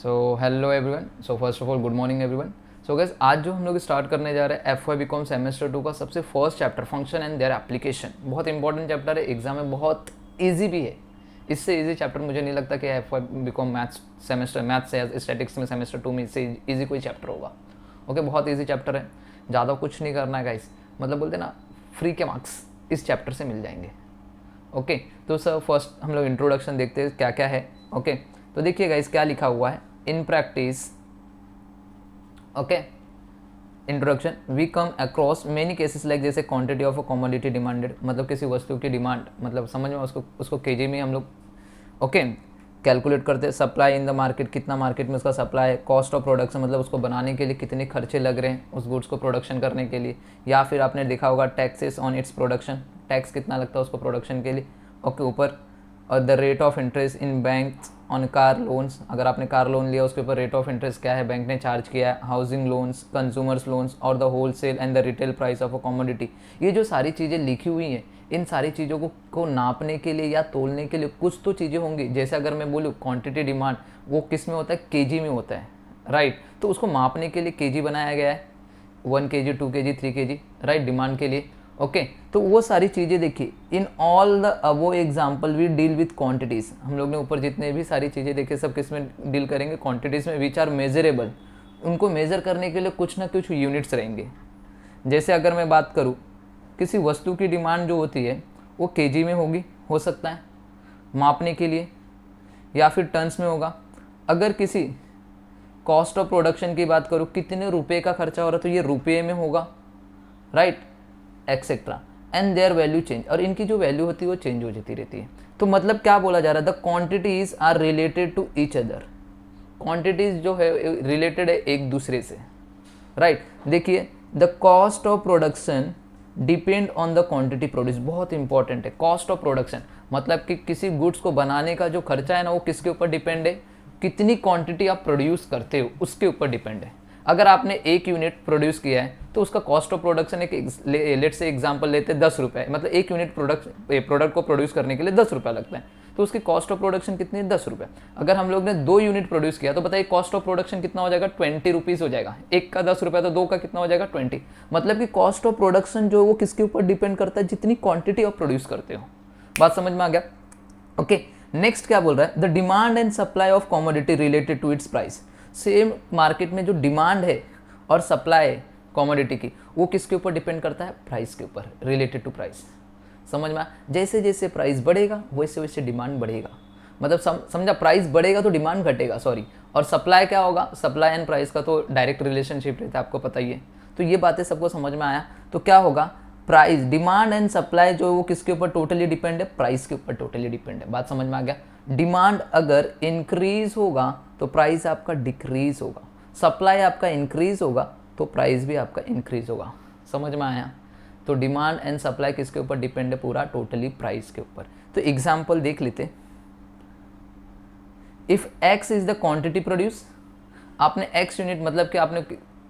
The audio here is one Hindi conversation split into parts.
So hello everyone. So first of all good morning everyone. So guys आज जो हम लोग स्टार्ट करने जा रहे हैं F Y B com semester 2 का सबसे first chapter function and their application. बहुत इंपॉर्टेंट चैप्टर है, एग्जाम में बहुत ईजी भी है। इससे ईजी चैप्टर मुझे नहीं लगता कि F Y B com maths या स्टैटिक्स में सेमेस्टर 2 में इससे ईजी कोई चैप्टर होगा। ओके, बहुत ईजी चैप्टर है, ज़्यादा कुछ नहीं करना है गाइस। मतलब बोलते ना फ्री के मार्क्स इस चैप्टर से मिल जाएंगे। ओके तो सर फर्स्ट हम लोग इंट्रोडक्शन देखते हैं क्या क्या है। ओके तो देखिए गाइस क्या लिखा हुआ है in practice. Okay introduction, we come across many cases like जैसे quantity of a commodity demanded, मतलब किसी वस्तु की डिमांड, मतलब समझ में उसको केजी में हम लोग ओके कैलकुलेट करते हैं। सप्लाई इन द मार्केट, कितना मार्केट में उसका सप्लाई है। कॉस्ट ऑफ प्रोडक्शन, मतलब उसको बनाने के लिए कितने खर्चे लग रहे हैं उस गुड्स को प्रोडक्शन करने के लिए। या फिर आपने देखा होगा taxes on its production, tax कितना लगता है उसको प्रोडक्शन के लिए। ओके ऊपर और the rate of interest in bank on car loans, अगर आपने कार लोन लिया उसके ऊपर रेट ऑफ इंटरेस्ट क्या है बैंक ने चार्ज किया है। हाउसिंग लोन्स, कंज्यूमर्स लोन्स और the wholesale and the retail price of a commodity. ये जो सारी चीज़ें लिखी हुई हैं, इन सारी चीज़ों को नापने के लिए या तोलने के लिए कुछ तो चीज़ें होंगी। जैसे अगर मैं बोलूँ क्वांटिटी डिमांड, वो किस में होता है, केजी में होता है, राइट। तो उसको मापने के लिए केजी बनाया गया है, 1 kg 2 kg 3 kg, right, demand के लिए। ओके तो वो सारी चीज़ें देखिए। In all the above example we deal with quantities. हम लोग ने ऊपर जितने भी सारी चीज़ें देखे सब किस में डील करेंगे, क्वांटिटीज़ में, विच आर मेजरेबल। उनको मेज़र करने के लिए कुछ ना कुछ यूनिट्स रहेंगे। जैसे अगर मैं बात करूँ, किसी वस्तु की डिमांड जो होती है वो केजी में होगी, हो सकता है मापने के लिए, या फिर टन्स में होगा। अगर किसी कॉस्ट ऑफ प्रोडक्शन की बात करूँ, कितने रुपए का खर्चा हो रहा है, तो ये रुपये में होगा, right, etcetera. And their value change, और इनकी जो वैल्यू होती है वो चेंज हो जाती रहती है। तो मतलब क्या बोला जा रहा है, the quantities are related to each other. Quantities जो है रिलेटेड है एक दूसरे से, राइट। देखिए the cost of production depend on the quantity produce, बहुत इंपॉर्टेंट है। कॉस्ट ऑफ प्रोडक्शन मतलब कि किसी गुड्स को बनाने का जो खर्चा है ना, वो किसके ऊपर डिपेंड है, कितनी क्वांटिटी आप प्रोड्यूस करते हो उसके ऊपर डिपेंड है। अगर आपने 1 यूनिट प्रोड्यूस किया है तो उसका कॉस्ट ऑफ प्रोडक्शन एक लेट से एग्जांपल लेते हैं 10 रुपये, मतलब 1 यूनिट प्रोडक्ट को प्रोड्यूस करने के लिए 10 रुपये लगता है, तो उसकी कॉस्ट ऑफ प्रोडक्शन कितनी है, 10 रुपये। अगर हम लोग ने 2 यूनिट प्रोड्यूस किया तो बताइए कॉस्ट ऑफ प्रोडक्शन कितना हो जाएगा, 20 रुपीज़ हो जाएगा। एक का 10 रुपये तो 2 का कितना हो जाएगा, 20। मतलब कि कॉस्ट ऑफ प्रोडक्शन जो है वो किसके ऊपर डिपेंड करता है, जितनी क्वांटिटी आप प्रोड्यूस करते हो। बात समझ में आ गया। ओके नेक्स्ट क्या बोल रहा है, the demand and supply of commodity related to its price. Same market में जो डिमांड है और सप्लाई है कॉमोडिटी की, वो किसके ऊपर डिपेंड करता है, प्राइस के ऊपर, रिलेटेड टू प्राइस। समझ में, जैसे जैसे प्राइस बढ़ेगा वैसे वैसे डिमांड बढ़ेगा। मतलब समझा, प्राइस बढ़ेगा तो डिमांड घटेगा, सॉरी। और सप्लाई क्या होगा, सप्लाई एंड प्राइस का तो डायरेक्ट रिलेशनशिप रहता है, आपको पता ही है। तो ये बातें सबको समझ में आया। तो क्या होगा, प्राइस, डिमांड एंड सप्लाई जो वो किसके ऊपर टोटली डिपेंड है, प्राइस के ऊपर टोटली डिपेंड है। बात समझ में आ गया। डिमांड अगर इंक्रीज होगा तो प्राइस आपका डिक्रीज होगा, सप्लाई आपका इंक्रीज होगा तो प्राइस भी आपका इंक्रीज होगा। समझ में आया। तो डिमांड एंड सप्लाई किसके ऊपर डिपेंड है, पूरा टोटली प्राइस के ऊपर। तो एग्जांपल देख लेते। If x is the quantity produce, आपने x यूनिट, मतलब कि आपने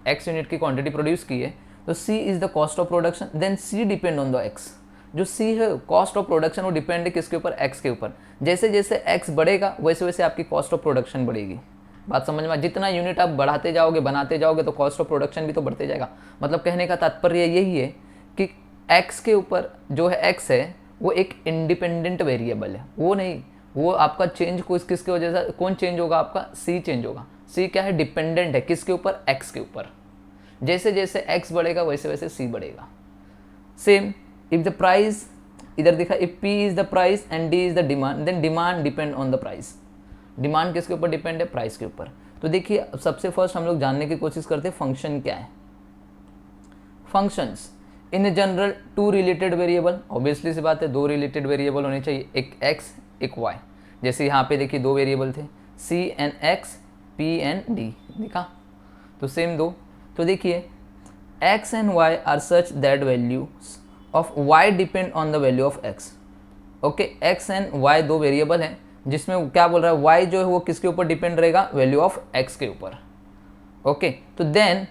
x यूनिट की क्वांटिटी प्रोड्यूस की है, तो c is the cost of production, then c depend on the x। जो c है कॉस्ट ऑफ प्रोडक्शन, वो डिपेंड है किसके ऊपर, x के ऊपर। जैसे जैसे x बढ़ेगा वैसे वैसे आपकी कॉस्ट ऑफ प्रोडक्शन बढ़ेगी। बात समझ में, जितना यूनिट आप बढ़ाते जाओगे बनाते जाओगे तो कॉस्ट ऑफ प्रोडक्शन भी तो बढ़ते जाएगा। मतलब कहने का तात्पर्य यही है कि x के ऊपर जो है x है वो एक इंडिपेंडेंट वेरिएबल है, वो नहीं, वो आपका चेंज किसके वजह से, कौन चेंज होगा, आपका c चेंज होगा। c क्या है, डिपेंडेंट है किसके ऊपर, x के ऊपर। जैसे जैसे x बढ़ेगा वैसे वैसे c बढ़ेगा। सेम इफ द प्राइस, इधर दिखा, if p is the price and d is the demand, then demand depend on the price. Demand किसके ऊपर डिपेंड है, प्राइस के ऊपर। तो देखिए सबसे फर्स्ट हम लोग जानने की कोशिश करते हैं फंक्शन क्या है। Functions in general 2 related variable, obviously सी बात है 2 रिलेटेड वेरिएबल होने चाहिए, एक x एक y। जैसे यहाँ पे देखिए 2 वेरिएबल थे, c and x, p and d, देखा, तो सेम 2। तो देखिए x and y are such that values of y depend on the value of x। Okay x and y 2 variable हैं, जिसमें क्या बोल रहा है, y जो है वो किसके ऊपर डिपेंड रहेगा, वैल्यू ऑफ x के ऊपर। ओके तो देन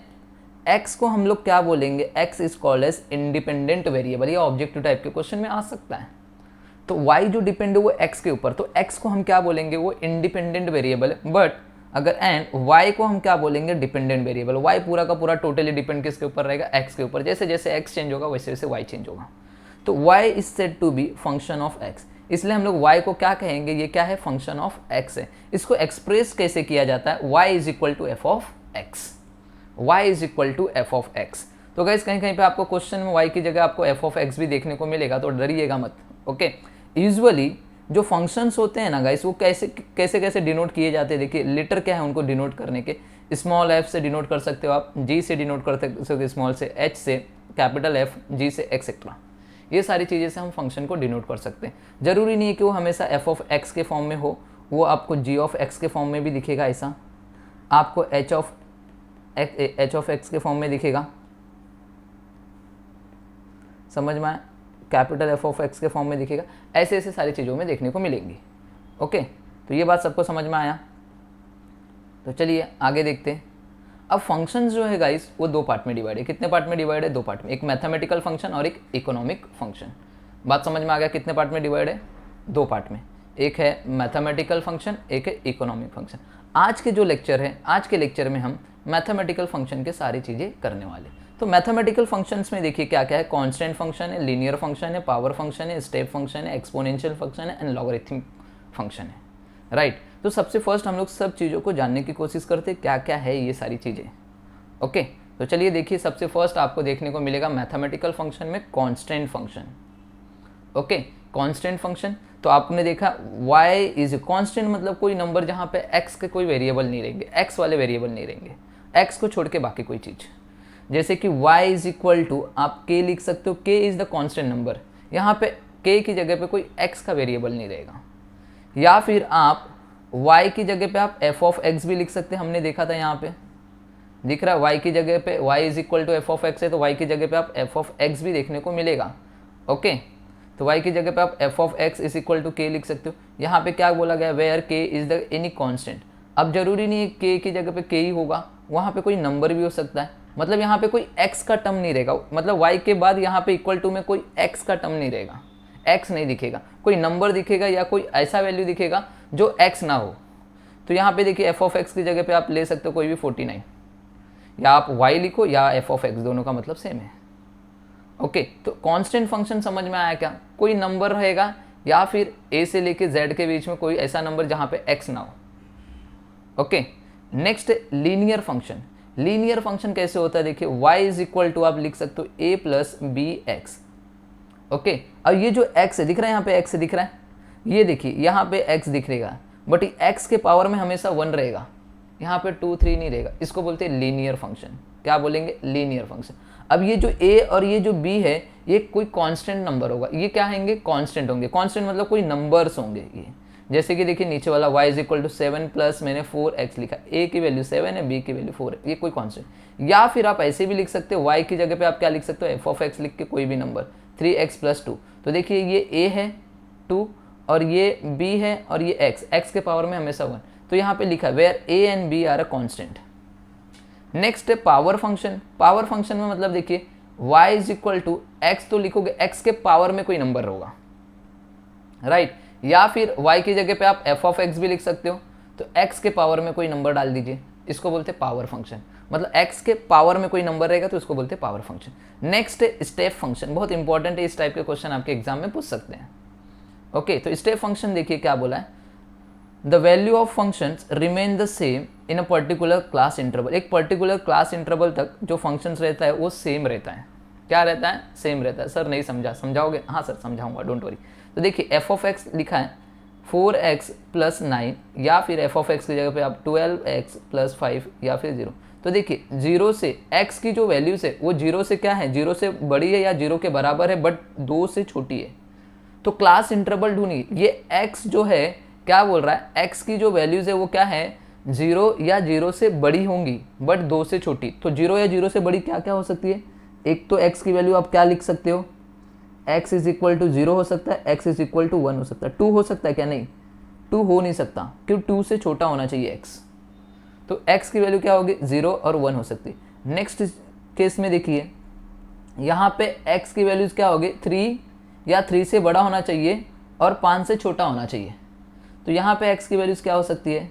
x को हम लोग क्या बोलेंगे, x is called as independent variable. ये ऑब्जेक्टिव टाइप के क्वेश्चन में आ सकता है। तो y जो डिपेंड है वो x के ऊपर, तो x को हम क्या बोलेंगे, वो इंडिपेंडेंट वेरिएबल है। बट अगर एंड y को हम क्या बोलेंगे, डिपेंडेंट वेरिएबल। y पूरा का पूरा टोटली डिपेंड किसके ऊपर रहेगा, x के ऊपर। जैसे जैसे x चेंज होगा वैसे वैसे y चेंज होगा। तो y is said to be function of x, इसलिए हम लोग y को क्या कहेंगे, ये क्या है, फंक्शन ऑफ x है। इसको एक्सप्रेस कैसे किया जाता है, y is equal to f of x, y is equal to f of x। तो गाइस कहीं कहीं पे आपको क्वेश्चन में y की जगह आपको एफ ऑफ x भी देखने को मिलेगा, तो डरिएगा मत। ओके, यूजुअली जो फंक्शंस होते हैं ना गाइस, वो कैसे कैसे कैसे डिनोट किए जाते हैं। देखिए लेटर क्या है उनको डिनोट करने के, स्मॉल f से डिनोट कर सकते हो आप, g से डिनोट कर सकते हो, स्मॉल से, h से, कैपिटल F, g से, एक्सेट्रा। ये सारी चीज़ें से हम फंक्शन को डिनोट कर सकते हैं। जरूरी नहीं है कि वो हमेशा f ऑफ x के फॉर्म में हो, वो आपको g ऑफ x के फॉर्म में भी दिखेगा, ऐसा आपको h ऑफ x के फॉर्म में दिखेगा, समझ में आया, कैपिटल एफ ऑफ एक्स के फॉर्म में दिखेगा, ऐसे ऐसे सारी चीज़ों में देखने को मिलेंगी। ओके, तो ये बात सबको समझ में आया। तो चलिए आगे देखते हैं। अब फंक्शंस जो है गाइस वो दो पार्ट में डिवाइड है। कितने पार्ट में डिवाइड है, दो पार्ट में, एक मैथमेटिकल फंक्शन और एक इकोनॉमिक फंक्शन। बात समझ में आ गया, कितने पार्ट में डिवाइड है, दो पार्ट में, एक है मैथमेटिकल फंक्शन, एक है इकोनॉमिक फंक्शन। आज के जो लेक्चर है, आज के लेक्चर में हम मैथमेटिकल फंक्शन के सारी चीज़ें करने वाले। तो मैथमेटिकल फंक्शंस में देखिए क्या क्या है, कांस्टेंट फंक्शन है, लीनियर फंक्शन है, पावर फंक्शन है, स्टेप फंक्शन है, एक्सपोनेंशियल फंक्शन है एंड लॉगरिथमिक फंक्शन है, राइट। तो सबसे फर्स्ट हम लोग सब चीज़ों को जानने की कोशिश करते हैं क्या क्या है ये सारी चीज़ें। ओके, तो चलिए देखिए, सबसे फर्स्ट आपको देखने को मिलेगा मैथमेटिकल फंक्शन में constant function. Okay, constant function तो आपने देखा y इज कांस्टेंट, मतलब कोई नंबर जहाँ पे x के कोई वेरिएबल नहीं रहेंगे, x वाले वेरिएबल नहीं रहेंगे, x को छोड़ के बाकी कोई चीज़। जैसे कि y इज इक्वल टू आप k लिख सकते हो, k is the constant number, यहाँ पे k की जगह पे कोई x का वेरिएबल नहीं रहेगा। या फिर आप y की जगह पे आप f ऑफ x भी लिख सकते हैं, हमने देखा था यहाँ पे दिख रहा है y की जगह पे y is equal to f of x है, तो y की जगह पे आप f ऑफ x भी देखने को मिलेगा। ओके, तो y की जगह पे आप f of x is equal to k लिख सकते हो। यहाँ पे क्या बोला गया, where k is the any constant. अब जरूरी नहीं है k की जगह पे k ही होगा, वहाँ पे कोई नंबर भी हो सकता है, मतलब यहाँ पे कोई x का टर्म नहीं रहेगा, मतलब y के बाद यहाँ पे इक्वल टू में कोई x का टर्म नहीं रहेगा, x नहीं दिखेगा, कोई नंबर दिखेगा या कोई ऐसा वैल्यू दिखेगा जो x ना हो। तो यहाँ पे देखिए f ऑफ x की जगह पे आप ले सकते हो कोई भी 49, या आप y लिखो या f ऑफ x, दोनों का मतलब सेम है। ओके, तो कांस्टेंट फंक्शन समझ में आया क्या, कोई नंबर रहेगा या फिर a से लेके z के बीच में कोई ऐसा नंबर जहाँ पे x ना हो। Okay, next linear function. Linear function कैसे होता है, देखिए y इज इक्वल टू आप लिख सकते हो a plus b x. Okay, अब ये जो x है दिख रहा है, यहाँ पे x दिख रहा है, ये देखिए यहाँ पे x दिख रहेगा, बट x के पावर में हमेशा 1 रहेगा, यहाँ पे 2 3 नहीं रहेगा, इसको बोलते हैं लीनियर फंक्शन। क्या बोलेंगे, लीनियर फंक्शन। अब ये जो a और ये जो b है ये कोई कांस्टेंट नंबर होगा, ये क्या होंगे, कांस्टेंट होंगे। कांस्टेंट मतलब कोई नंबर्स होंगे ये, जैसे कि देखिए नीचे वाला y is equal to 7 plus मैंने 4x लिखा, a की वैल्यू 7 है, b की वैल्यू 4 है, ये कोई कांस्टेंट। या फिर आप ऐसे भी लिख सकते हो, y की जगह पे आप क्या लिख सकते हो, f ऑफ x लिख के कोई भी नंबर 3x प्लस 2। तो देखिए ये a है 2 और ये b है और ये x के पावर में हमेशा 1, तो यहाँ पे लिखा where a and b are a constant. Next है पावर फंक्शन। पावर फंक्शन में मतलब देखिए y is equal to x, तो लिखोगे x के पावर में कोई नंबर होगा, राइट। या फिर y की जगह पे आप f ऑफ x भी लिख सकते हो, तो x के पावर में कोई नंबर डाल दीजिए, इसको बोलते हैं पावर फंक्शन। मतलब x के पावर में कोई नंबर रहेगा तो इसको बोलते हैं पावर फंक्शन। नेक्स्ट है स्टेप फंक्शन, बहुत इंपॉर्टेंट है, इस टाइप के क्वेश्चन आपके एग्जाम में पूछ सकते हैं। ओके, तो स्टेप फंक्शन देखिए क्या बोला है, the value of functions remain the same in a particular class interval. एक पर्टिकुलर क्लास इंटरवल तक जो फंक्शंस रहता है वो सेम रहता है। क्या रहता है, सेम रहता है। सर नहीं समझा, समझाओगे, हाँ सर समझाऊंगा, डोंट वरी। तो देखिए एफ ऑफ एक्स लिखा है 4x प्लस 9, या फिर एफ ऑफ एक्स की जगह पे आप 12x प्लस 5 या फिर 0। तो देखिए 0 से x की जो वैल्यूज है वो 0 से क्या है, 0 से बड़ी है या 0 के बराबर है, बट 2 से छोटी है। तो क्लास इंटरवल ढूंढिए, ये x जो है क्या बोल रहा है, x की जो वैल्यूज है वो क्या है, 0 या 0 से बड़ी होंगी बट 2 से छोटी। तो 0 या 0 से बड़ी क्या क्या हो सकती है, एक तो x की वैल्यू आप क्या लिख सकते हो, x इज इक्वल टू 0 हो सकता है, x इज इक्वल टू 1 हो सकता है, 2 हो सकता है क्या, नहीं 2 हो नहीं सकता, क्यों, 2 से छोटा होना चाहिए x। तो x की वैल्यू क्या होगी, 0 और 1 हो सकती है। नेक्स्ट केस में देखिए यहाँ पे x की वैल्यूज क्या होगी, 3 या 3 से बड़ा होना चाहिए और 5 से छोटा होना चाहिए। तो यहाँ पे x की वैल्यूज क्या हो सकती है,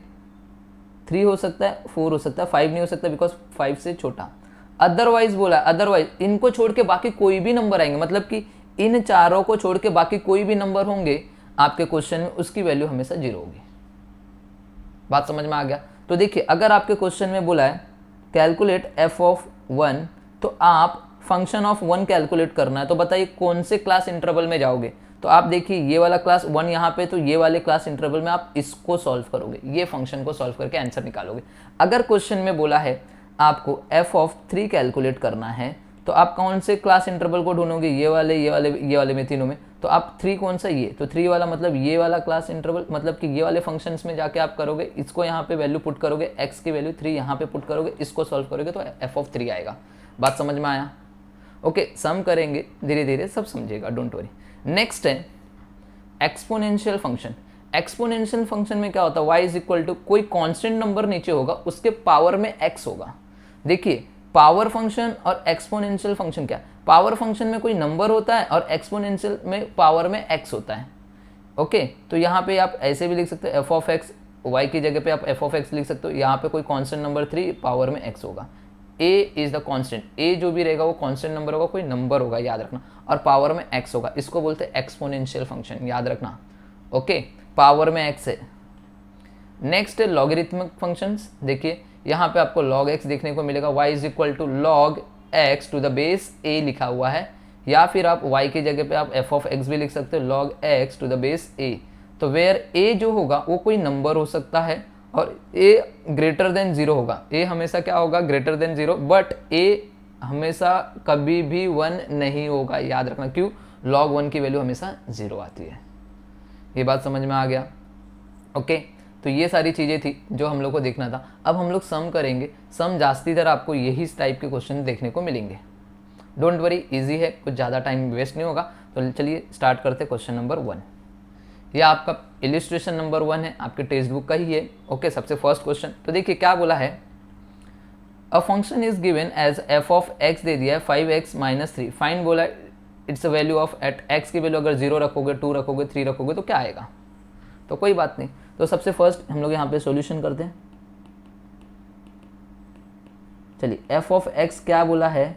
3 हो सकता है, 4 हो सकता है, 5 नहीं हो सकता बिकॉज 5 से छोटा। अदरवाइज बोला, अदरवाइज इनको छोड़ के बाकी कोई भी नंबर आएंगे, मतलब कि इन चारों को छोड़ के बाकी कोई भी नंबर होंगे आपके क्वेश्चन में, उसकी वैल्यू हमेशा 0 होगी। बात समझ में आ गया? तो देखिए अगर आपके क्वेश्चन में बोला है कैलकुलेट एफ ऑफ 1, तो आप फंक्शन ऑफ 1 कैलकुलेट करना है, तो बताइए कौन से क्लास इंटरवल में जाओगे? तो आप देखिए ये वाला क्लास 1 यहाँ पे, तो ये वाले क्लास इंटरवल में आप इसको सॉल्व करोगे, ये फंक्शन को सॉल्व करके आंसर निकालोगे। अगर क्वेश्चन में बोला है आपको एफ ऑफ 3 कैलकुलेट करना है, तो आप कौन से क्लास इंटरवल को ढूंढोगे? ये वाले, ये वाले, ये वाले में, तीनों में। तो आप 3 कौन सा? ये, तो 3 वाला मतलब ये वाला क्लास इंटरवल, मतलब कि ये वाले फंक्शंस में जाके आप करोगे, इसको यहाँ पे वैल्यू पुट करोगे, x की वैल्यू 3 यहाँ पे पुट करोगे, इसको सॉल्व करोगे तो एफ ऑफ 3 आएगा। बात समझ में आया? ओके, सम करेंगे धीरे धीरे सब समझेगा, डोंट वरी। नेक्स्ट है एक्सपोनेंशियल फंक्शन। एक्सपोनेंशियल फंक्शन में क्या होता है? y इज इक्वल टू कोई कांस्टेंट नंबर नीचे होगा, उसके पावर में x होगा। देखिए पावर फंक्शन और एक्सपोनेंशियल फंक्शन क्या है? पावर फंक्शन में कोई नंबर होता है और एक्सपोनेंशियल में पावर में x होता है। ओके, तो यहाँ पे आप ऐसे भी लिख सकते हो, एफ ऑफ एक्स, वाई की जगह पे आप एफ ऑफ एक्स लिख सकते हो। यहाँ पे कोई कांस्टेंट नंबर 3 पावर में x होगा। a is the constant, a जो भी रहेगा वो कांस्टेंट नंबर होगा, कोई नंबर होगा, याद रखना, और पावर में x होगा। इसको बोलते हैं एक्सपोनेंशियल फंक्शन, याद रखना। ओके, पावर में x है। नेक्स्ट है लॉगरिथमिक फंक्शंस। देखिए यहाँ पे आपको log x देखने को मिलेगा, y is equal to log x to the base a लिखा हुआ है, या फिर आप y की जगह पे आप f ऑफ x भी लिख सकते हो, log x to the base a। तो वेयर a जो होगा वो कोई नंबर हो सकता है और a ग्रेटर देन 0 होगा। a हमेशा क्या होगा? ग्रेटर देन 0, बट a हमेशा कभी भी 1 नहीं होगा, याद रखना। क्यों? log 1 की वैल्यू हमेशा 0 आती है। ये बात समझ में आ गया? ओके, तो ये सारी चीज़ें थी जो हम लोग को देखना था। अब हम लोग सम करेंगे। सम जास्तीतर आपको यही टाइप के क्वेश्चन देखने को मिलेंगे। डोंट वरी, इजी है, कुछ ज़्यादा टाइम वेस्ट नहीं होगा। तो चलिए स्टार्ट करते क्वेश्चन नंबर 1। यह आपका इलिस्ट्रेशन नंबर 1 है, आपके टेक्स्ट बुक का ही है। ओके, सबसे फर्स्ट क्वेश्चन। तो देखिए क्या बोला है, a function is given as f of x दे दिया है 5x माइनस 3। फाइंड बोला it's a value of at x की वैल्यू अगर 0 रखोगे, 2 रखोगे, 3 रखोगे तो क्या आएगा? तो कोई बात नहीं, तो सबसे फर्स्ट हम लोग यहाँ पे सॉल्यूशन करते हैं। चलिए एफ ऑफ एक्स क्या बोला है?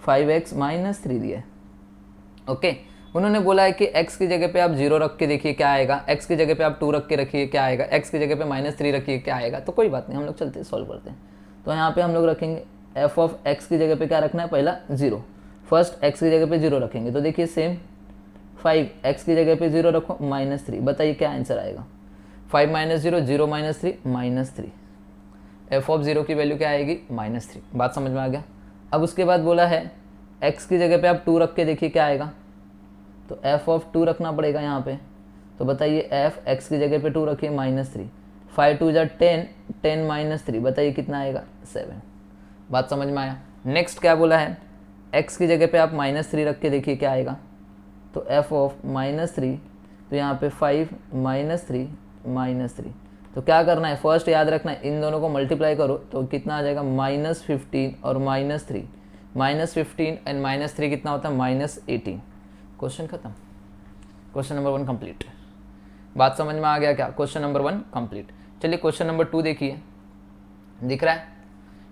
5x माइनस 3 दिया है। ओके, उन्होंने बोला है कि x की जगह पे आप 0 रख के देखिए क्या आएगा, x की जगह पे आप 2 रख के रखिए क्या आएगा, x की जगह पे माइनस 3 रखिए क्या आएगा। तो कोई बात नहीं, हम लोग चलते सॉल्व करते हैं। तो यहाँ पे हम लोग रखेंगे एफ ऑफ एक्स की जगह पे क्या रखना है? पहला 0। फर्स्ट x की जगह पे 0 रखेंगे, तो देखिए सेम 5x की जगह पे 0 रखो, माइनस 3। बताइए क्या आंसर आएगा? 5 minus 0, 0 minus 3, minus 3। F of 0 की वैल्यू क्या आएगी? माइनस 3। बात समझ में आ गया? अब उसके बाद बोला है x की जगह पे आप 2 रख के देखिए क्या आएगा, तो एफ ऑफ 2 रखना पड़ेगा यहाँ पे। तो बताइए एफ एक्स की जगह पे 2 रखिए, माइनस 3। 5 2 = 10, 10 माइनस 3, बताइए कितना आएगा? 7। बात समझ में आया? नेक्स्ट क्या बोला है, x की जगह पे आप माइनस 3 रख के देखिए क्या आएगा, तो एफ ऑफ माइनस 3, तो यहाँ पे 5 माइनस 3 माइनस 3। तो क्या करना है? फर्स्ट याद रखना है, इन दोनों को मल्टीप्लाई करो तो कितना आ जाएगा? माइनस 15 और माइनस 3। माइनस 15 एंड माइनस 3 कितना होता है? माइनस 18। क्वेश्चन खत्म। Question number 1 complete. बात समझ में आ गया क्या? Question number 1 complete. चलिए क्वेश्चन नंबर 2 देखिए, दिख रहा है?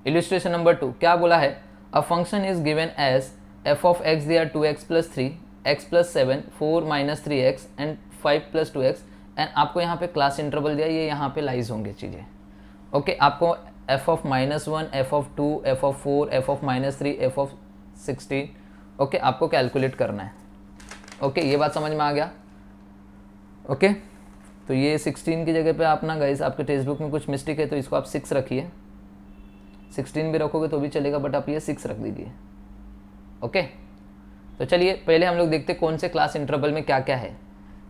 इलिस्ट्रेशन नंबर 2 क्या बोला है, a function is given as f of x दिया 2x plus 3, x plus 7, 4 minus 3x and 5 plus 2x, and आपको यहाँ पे क्लास इंटरवल दिया, ये यहाँ पे लाइज होंगे चीज़ें। ओके, आपको f of minus 1, F of 2, F of 4, F of minus 3, F of 16, okay आपको कैलकुलेट करना है। ओके, ये बात समझ में आ गया? ओके, तो ये 16 की जगह पे आप ना गाइस, आपके टेक्स्ट बुक में कुछ मिस्टेक है तो इसको आप 6 रखिए। 16 भी रखोगे तो भी चलेगा, बट आप ये 6 रख दीजिए। ओके, तो चलिए पहले हम लोग देखते कौन से क्लास इंटरवल में क्या क्या है।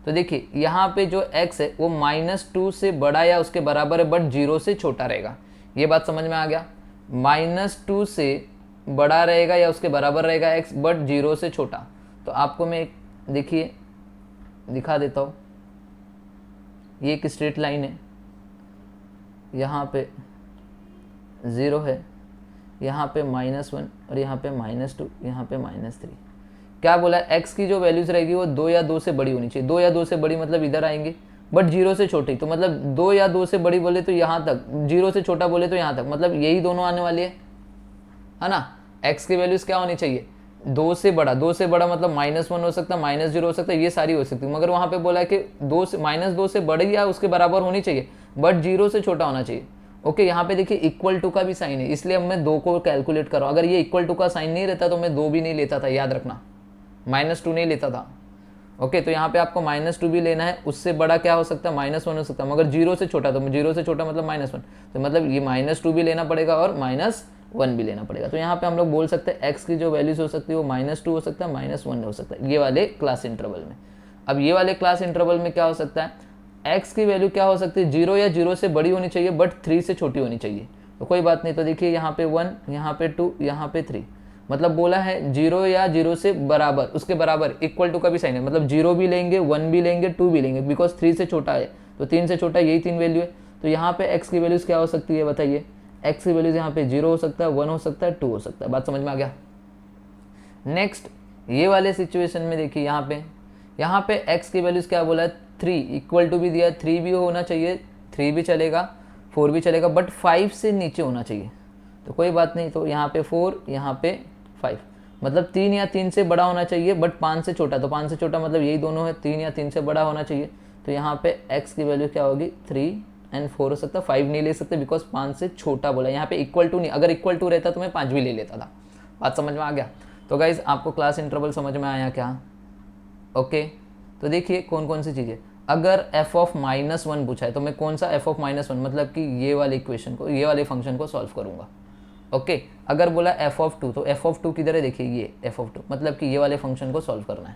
तो देखिए यहाँ पे जो x है वो -2 से बड़ा या उसके बराबर है, बट 0 से छोटा रहेगा। ये बात समझ में आ गया? -2 से बड़ा रहेगा या उसके बराबर रहेगा x, बट 0 से छोटा। तो आपको मैं देखिए दिखा देता हूँ, ये एक स्ट्रेट लाइन है, यहाँ पे 0 है, यहाँ पे -1 और यहाँ पे -2, यहाँ पे -3। क्या बोला? x की जो वैल्यूज रहेगी वो 2 या 2 से बड़ी होनी चाहिए। 2 या 2 से बड़ी मतलब इधर आएंगे, बट जीरो से छोटी, तो मतलब 2 या 2 से बड़ी बोले तो यहाँ तक, 0 से छोटा बोले तो यहाँ तक, मतलब यही दोनों आने वाली है ना। x की वैल्यूज क्या होनी चाहिए, 2 से बड़ा, 2 से बड़ा मतलब -1 हो सकता है, -0 हो सकता है, ये सारी हो सकती है, मगर वहाँ पे बोला है कि 2 से -2 से बड़ी या उसके बराबर होनी चाहिए, बट 0 से छोटा होना चाहिए। ओके, यहाँ पे देखिए इक्वल टू का भी साइन है, इसलिए अब मैं 2 को कैलकुलेट कर रहा हूँ। अगर ये इक्वल टू का साइन नहीं रहता तो मैं 2 भी नहीं लेता था, याद रखना, -2 नहीं लेता था। ओके, तो यहाँ पे आपको -2 भी लेना है, उससे बड़ा क्या हो सकता है, -1 हो सकता है, मगर 0 से छोटा, तो 0 से छोटा मतलब -1, तो मतलब ये -2 भी लेना पड़ेगा और -1 भी लेना पड़ेगा। तो यहाँ पे हम लोग बोल सकते हैं x की जो वैल्यूज हो सकती है वो -2 हो सकता है, -1 हो सकता है, ये वाले क्लास इंटरवल में। अब ये वाले क्लास इंटरवल में क्या हो सकता है, x की वैल्यू क्या हो सकती है, 0 या 0 से बड़ी होनी चाहिए, बट 3 से छोटी होनी चाहिए। तो कोई बात नहीं, तो देखिए यहाँ पे 1, यहाँ पे 2, यहाँ पे 3, मतलब बोला है 0 या 0 से बराबर, उसके बराबर, इक्वल टू का भी साइन है, मतलब 0 भी लेंगे, 1 भी लेंगे, 2 भी लेंगे, बिकॉज 3 से छोटा है, तो 3 से छोटा यही 3 वैल्यू है। तो यहाँ पे x की वैल्यूज क्या हो सकती है बताइए, x की वैल्यूज यहाँ पे 0 हो सकता है, 1 हो सकता है, 2 हो सकता है। बात समझ में आ गया। नेक्स्ट ये वाले सिचुएशन में देखिए यहाँ पे x की वैल्यूज क्या बोला है, 3, इक्वल टू भी दिया है, 3 भी होना चाहिए, 3 भी चलेगा, 4 भी चलेगा, बट 5 से नीचे होना चाहिए। तो कोई बात नहीं, तो यहाँ पे 4, यहाँ पे 5, मतलब 3 या 3 से बड़ा होना चाहिए, बट 5 से छोटा, तो 5 से छोटा मतलब यही दोनों है, 3 या 3 से बड़ा होना चाहिए। तो यहाँ पे x की वैल्यू क्या होगी, 3 एंड 4 हो सकता है, 5 नहीं ले सकते बिकॉज 5 से छोटा बोला। यहाँ पे इक्वल टू नहीं, अगर इक्वल टू रहता तो मैं 5 भी ले लेता था। बात समझ में आ गया। तो गाइज आपको क्लास इंटरवल समझ में आया क्या। ओके, तो देखिए कौन कौन सी चीज़ें, अगर f ऑफ -1 पूछा है तो मैं कौन सा f ऑफ -1 मतलब कि ये वाले इक्वेशन को, ये वाले फंक्शन को सॉल्व करूंगा। ओके, अगर बोला f ऑफ 2 तो f ऑफ 2 किधर है, देखिए ये f ऑफ 2, मतलब कि ये वाले फंक्शन को सॉल्व करना है,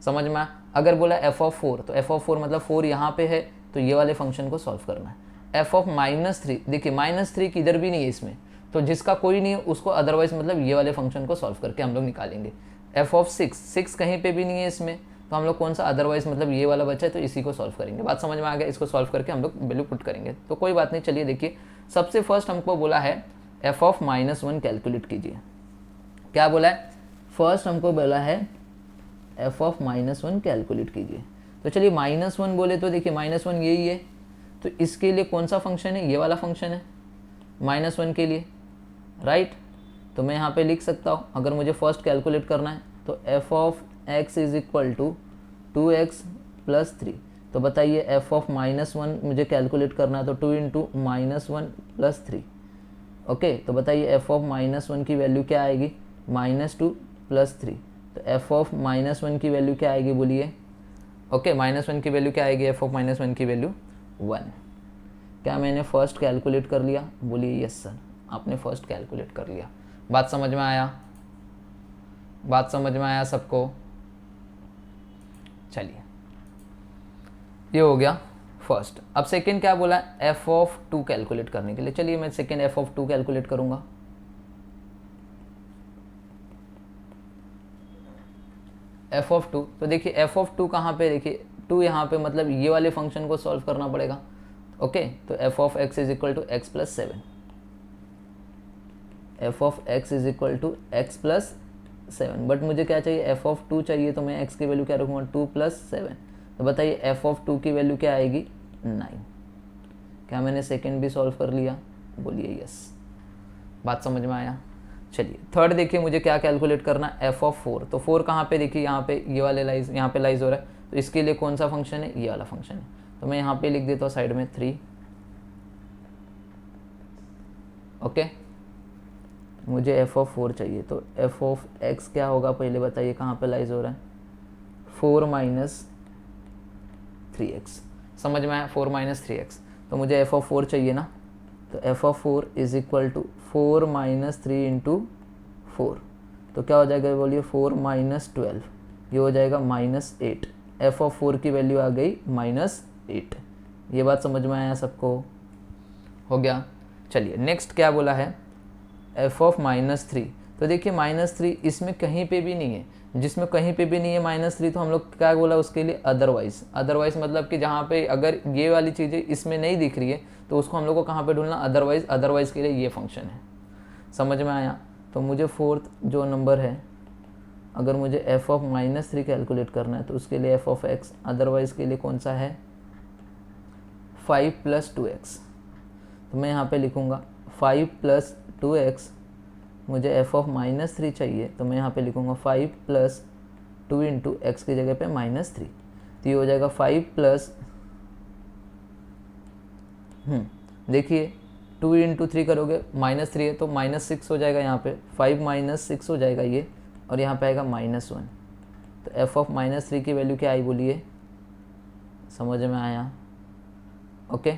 समझ में। अगर बोला f ऑफ 4 तो f ऑफ 4 मतलब 4 यहाँ पे है, तो ये वाले फंक्शन को सॉल्व करना है। f ऑफ -3, देखिए -3 किधर भी नहीं है इसमें, तो जिसका कोई नहीं है उसको अदरवाइज मतलब ये वाले फंक्शन को सॉल्व करके हम लोग निकालेंगे। f ऑफ 6 कहीं पे भी नहीं है इसमें, तो हम लोग कौन सा अदरवाइज मतलब ये वाला बचा है, तो इसी को सॉल्व करेंगे। बात समझ में आ गया, इसको सॉल्व करके हम लोग वैल्यू पुट करेंगे। तो कोई बात नहीं, चलिए देखिए, सबसे फर्स्ट हमको बोला है f ऑफ -1 कैलकुलेट कीजिए। क्या बोला है, फर्स्ट हमको बोला है f ऑफ -1 कैलकुलेट कीजिए। तो चलिए -1 बोले तो देखिए -1 यही है, तो इसके लिए कौन सा फंक्शन है, ये वाला फंक्शन है -1 के लिए, राइट। तो मैं यहाँ पे लिख सकता हूँ, अगर मुझे फर्स्ट कैलकुलेट करना है तो f of x is equal to 2x plus 3। तो बताइए f ऑफ -1 मुझे कैलकुलेट करना है, तो 2 इंटू -1 प्लस 3। ओके, तो बताइए f ऑफ -1 की वैल्यू क्या आएगी, -2 प्लस 3। तो f ऑफ -1 की वैल्यू क्या आएगी बोलिए। ओके, -1 की वैल्यू क्या आएगी, f ऑफ -1 की वैल्यू 1। क्या मैंने फर्स्ट कैलकुलेट कर लिया, बोलिए यस सर, आपने फर्स्ट कैलकुलेट कर लिया। बात समझ में आया, बात समझ में आया सबको। चलिए ये हो गया फर्स्ट। अब सेकंड क्या बोला, f ऑफ 2 कैलकुलेट करने के लिए। चलिए मैं सेकंड f ऑफ 2 कैलकुलेट करूंगा। f ऑफ 2, तो देखिए f ऑफ 2 कहाँ पे, देखिए 2 यहाँ पे, मतलब ये वाले फंक्शन को सॉल्व करना पड़ेगा। ओके, तो f of x is equal to x plus 7, f of x is equal to x plus 7, but मुझे क्या चाहिए, f ऑफ 2 चाहिए, तो मैं x की वैल्यू क्या रखूँगा, 2 प्लस 7। तो बताइए f ऑफ 2 की वैल्यू क्या आएगी, 9। क्या मैंने सेकंड भी सॉल्व कर लिया, बोलिए यस। बात समझ में आया। चलिए थर्ड देखिए, मुझे क्या कैलकुलेट करना है, f ऑफ 4। तो 4 कहाँ पे, देखिए यहाँ पे, ये वाले लाइज, यहाँ पे लाइज हो रहा है, तो इसके लिए कौन सा फंक्शन है, ये वाला फंक्शन है। तो मैं यहाँ पे लिख देता हूँ साइड में 3। ओके, मुझे f ऑफ 4 चाहिए, तो f ऑफ x क्या होगा पहले बताइए, कहाँ पे लाइज हो रहा है, 4 माइनस 3x। समझ में आया, 4 माइनस 3x। तो मुझे f ऑफ 4 चाहिए ना, तो f of 4 is equal to 4 minus 3 into 4। तो क्या हो जाएगा बोलिए, 4 माइनस 12, ये हो जाएगा -8। f ऑफ 4 की वैल्यू आ गई -8। ये बात समझ में आया सबको, हो गया। चलिए नेक्स्ट क्या बोला है, f ऑफ -3। तो देखिए -3 इसमें कहीं पे भी नहीं है, जिसमें कहीं पे भी नहीं है -3, तो हम लोग क्या बोला उसके लिए, अदरवाइज। अदरवाइज मतलब कि जहाँ पे अगर ये वाली चीज़ें इसमें नहीं दिख रही है तो उसको हम लोग को कहाँ पे ढूंढना, अदरवाइज। अदरवाइज के लिए ये फंक्शन है, समझ में आया। तो मुझे फोर्थ जो नंबर है, अगर मुझे f ऑफ -3 कैलकुलेट करना है तो उसके लिए f ऑफ x, अदरवाइज के लिए कौन सा है, 5 प्लस 2x, तो मैं यहाँ पे लिखूँगा 5 प्लस 2x, मुझे एफ ऑफ -3 चाहिए, तो मैं यहाँ पे लिखूँगा 5 प्लस 2 इंटू एक्स की जगह पे -3, तो ये हो जाएगा 5 प्लस देखिए 2 इंटू 3 करोगे -3 है तो -6 हो जाएगा, यहाँ पे 5 -6 हो जाएगा ये, और यहाँ पे आएगा -1, तो एफ ऑफ -3 की वैल्यू क्या आई बोलिए, समझ में आया? ओके,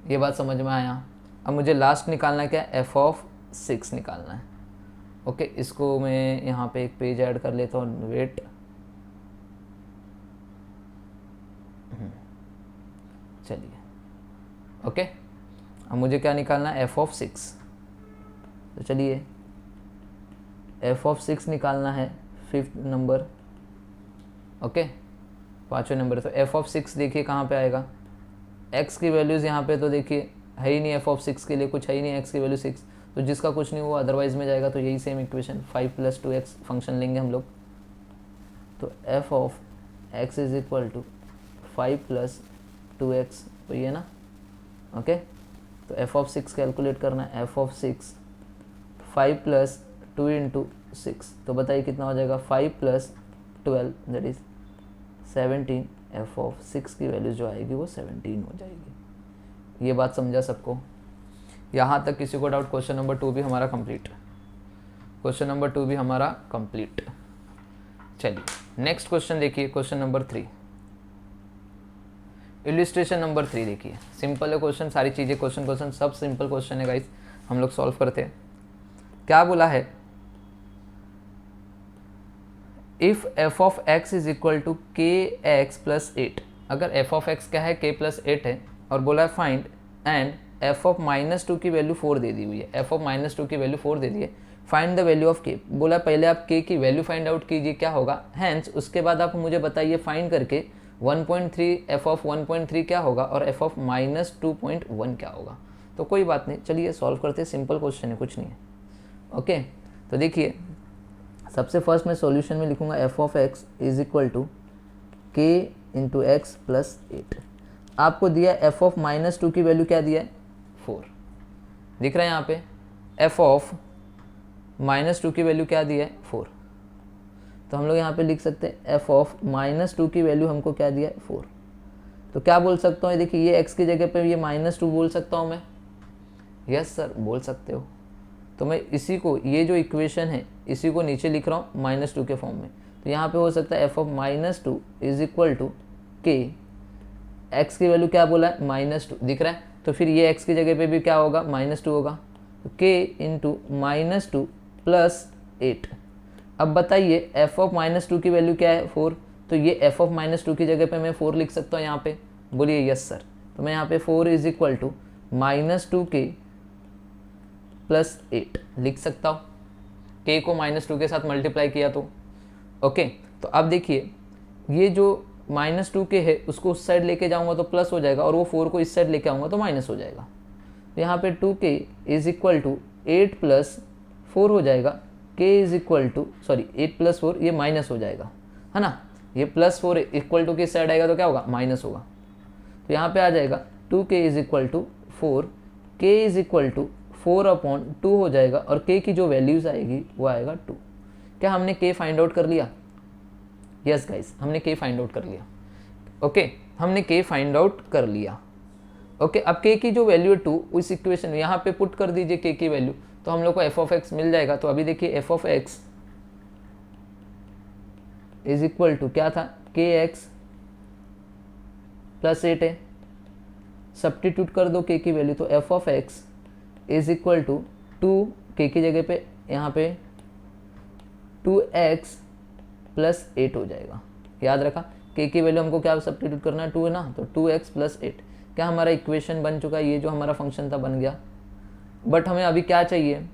ये बात समझ में आया। अब मुझे लास्ट निकालना क्या है, एफ ऑफ 6 निकालना है। ओके, इसको मैं यहाँ पे एक पेज ऐड कर लेता हूँ, वेट, चलिए। ओके, अब मुझे क्या निकालना है, एफ ऑफ 6, तो चलिए एफ ऑफ 6 निकालना है 5th नंबर। ओके, 5वें नंबर, तो एफ ऑफ 6 देखिए कहाँ पे आएगा, एक्स की वैल्यूज़ यहाँ पे तो देखिए है ही नहीं, एफ ऑफ 6 के लिए कुछ है ही नहीं, एक्स की वैल्यू 6, तो जिसका कुछ नहीं हुआ अदरवाइज में जाएगा, तो यही same equation 5 plus 2x function लेंगे हम लोग, तो f of x is equal to 5 plus 2x, तो ये ना। ओके, तो एफ ऑफ 6 कैलकुलेट करना है, एफ ऑफ 6 5 प्लस 2 इंटू 6, तो बताइए कितना हो जाएगा, 5 plus 12 that is 17, F of 6 की वैल्यू जो आएगी वो 17 हो जाएगी। ये बात समझा सबको? यहाँ तक किसी को डाउट? क्वेश्चन नंबर 2 भी हमारा कंप्लीट, क्वेश्चन नंबर 2 भी हमारा कंप्लीट। चलिए नेक्स्ट क्वेश्चन देखिए, क्वेश्चन नंबर 3, इलिस्ट्रेशन नंबर 3 देखिए, सिंपल है क्वेश्चन, सारी चीज़ें क्वेश्चन सब सिंपल क्वेश्चन है गाइस, हम लोग सॉल्व करते हैं। क्या बोला है, if f of x is equal to k x plus 8, अगर एफ ऑफ एक्स क्या है, के प्लस 8 है, और बोला है फाइंड एंड एफ ऑफ -2 की वैल्यू 4 दे दी हुई है, एफ ऑफ -2 की वैल्यू 4 दे दी है, फाइंड द वैल्यू ऑफ के, बोला पहले आप के की वैल्यू फाइंड आउट कीजिए क्या होगा, हैंस उसके बाद आप मुझे बताइए फाइंड करके 1.3 एफ ऑफ 1.3 क्या होगा और एफ ऑफ -2.1 क्या होगा। तो कोई बात नहीं, चलिए सॉल्व करते हैं, सिंपल क्वेश्चन है, कुछ नहीं है। ओके, तो देखिए सबसे फर्स्ट मैं सॉल्यूशन में लिखूंगा f of x is equal to k into x plus 8, आपको दिया एफ ऑफ -2 की वैल्यू क्या दिया है, 4, दिख रहा है यहाँ पे, एफ ऑफ -2 की वैल्यू क्या दिया है, 4, तो हम लोग यहाँ पे लिख सकते हैं एफ ऑफ -2 की वैल्यू हमको क्या दिया है, 4, तो क्या बोल सकता हूँ, देखिए ये x की जगह पे ये -2 बोल सकता हूँ मैं, यस सर बोल सकते हो, तो मैं इसी को, ये जो इक्वेशन है इसी को नीचे लिख रहा हूँ -2 के फॉर्म में, तो यहाँ पे हो सकता है f of -2 is equal to k, x की वैल्यू क्या बोला है, -2 दिख रहा है, तो फिर ये x की जगह पे भी क्या होगा, -2 होगा, तो k इंटू -2 प्लस 8। अब बताइए एफ ऑफ -2 की वैल्यू क्या है, 4, तो ये एफ ऑफ -2 की जगह पे मैं 4 लिख सकता हूँ यहाँ पे, बोलिए यस सर, तो मैं यहाँ पे 4 is equal to -2k plus 8 लिख सकता हूँ, k को -2 के साथ मल्टीप्लाई किया तो। ओके, तो अब देखिए ये जो -2k है उसको उस साइड लेके जाऊँगा तो प्लस हो जाएगा, और वो 4 को इस साइड लेके आऊँगा तो माइनस हो जाएगा, तो यहाँ पे 2k is equal to 8 plus 4 हो जाएगा, k is equal to 8 plus 4 ये माइनस हो जाएगा, है ना, ये +4 इक्वल टू किस साइड आएगा तो क्या होगा, माइनस होगा, तो यहाँ पे आ जाएगा 2k is equal to 4, k is equal to 4/2 हो जाएगा, और k की जो वैल्यूज़ आएगी वो आएगा 2। क्या हमने k फाइंड आउट कर लिया? यस गाइस, हमने k फाइंड आउट कर लिया। ओके, हमने k फाइंड आउट कर लिया। ओके, अब k की जो वैल्यू है 2 उस इक्वेशन में यहाँ पे पुट कर दीजिए k की वैल्यू, तो हम लोग को एफ ऑफ एक्स मिल जाएगा। तो अभी देखिए f of x is equal to क्या था, के एक्स प्लस 8 है, सब्स्टिट्यूट कर दो k की वैल्यू, तो f of x is equal to 2, k की जगह पे यहाँ पे 2x प्लस 8 हो जाएगा, याद रखा k की वैल्यू हमको क्या सब्स्टिट्यूट करना है, 2 है ना, तो 2x प्लस 8, क्या हमारा इक्वेशन बन चुका है, ये जो हमारा फंक्शन था बन गया। बट हमें अभी क्या चाहिए,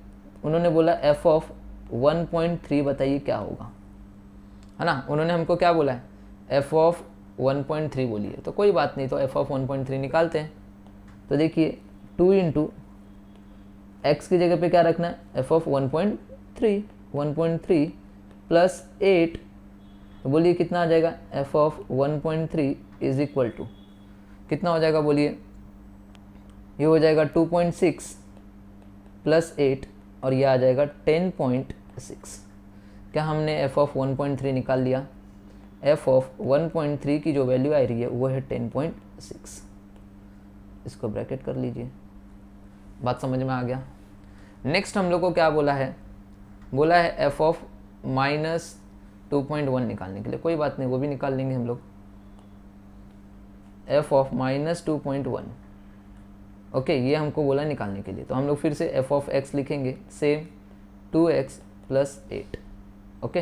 उन्होंने बोला एफ ऑफ 1.3 बताइए क्या होगा, है ना, उन्होंने हमको क्या बोला है, एफ ऑफ 1.3 बोलिए, तो कोई बात नहीं, तो एफ ऑफ 1.3 निकालते हैं। तो देखिए 2 इंटू एक्स की जगह पे क्या रखना है, एफ ऑफ 1.3 प्लस 8, तो बोलिए कितना आ जाएगा, f of 1.3 is equal to, कितना हो जाएगा बोलिए, ये हो जाएगा 2.6 प्लस 8 और ये आ जाएगा 10.6। क्या हमने एफ ऑफ 1.3 निकाल लिया? एफ ऑफ 1.3 की जो वैल्यू आ रही है वो है 10.6। इसको ब्रैकेट कर लीजिए, बात समझ में आ गया। नेक्स्ट हम लोग को क्या बोला है? बोला है एफ ऑफ -2.1 निकालने के लिए। कोई बात नहीं, वो भी निकाल लेंगे हम लोग। एफ ऑफ -2.1, ओके, ये हमको बोला निकालने के लिए। तो हम लोग फिर से एफ ऑफ एक्स लिखेंगे, सेम 2x प्लस 8। ओके,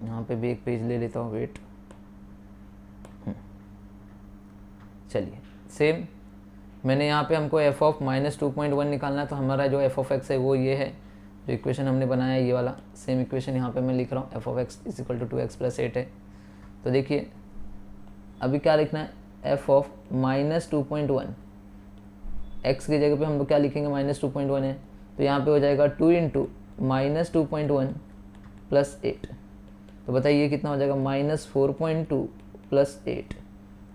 यहाँ पे भी एक पेज ले लेता हूँ, वेट। चलिए, सेम मैंने यहाँ पे हमको एफ ऑफ -2.1 निकालना है, तो हमारा जो एफ ऑफ एक्स है वो ये है, जो इक्वेशन हमने बनाया है ये वाला। सेम इक्वेशन यहाँ पे मैं लिख रहा हूँ, f of x is equal to 2x plus 8 है। तो देखिए अभी क्या लिखना है, एफ ऑफ -2.1, एक्स की जगह पे हम लोग क्या लिखेंगे, -2.1 है, तो यहाँ पे हो जाएगा 2 इंटू -2.1 प्लस 8। तो बताइए कितना हो जाएगा, -4.2 प्लस 8।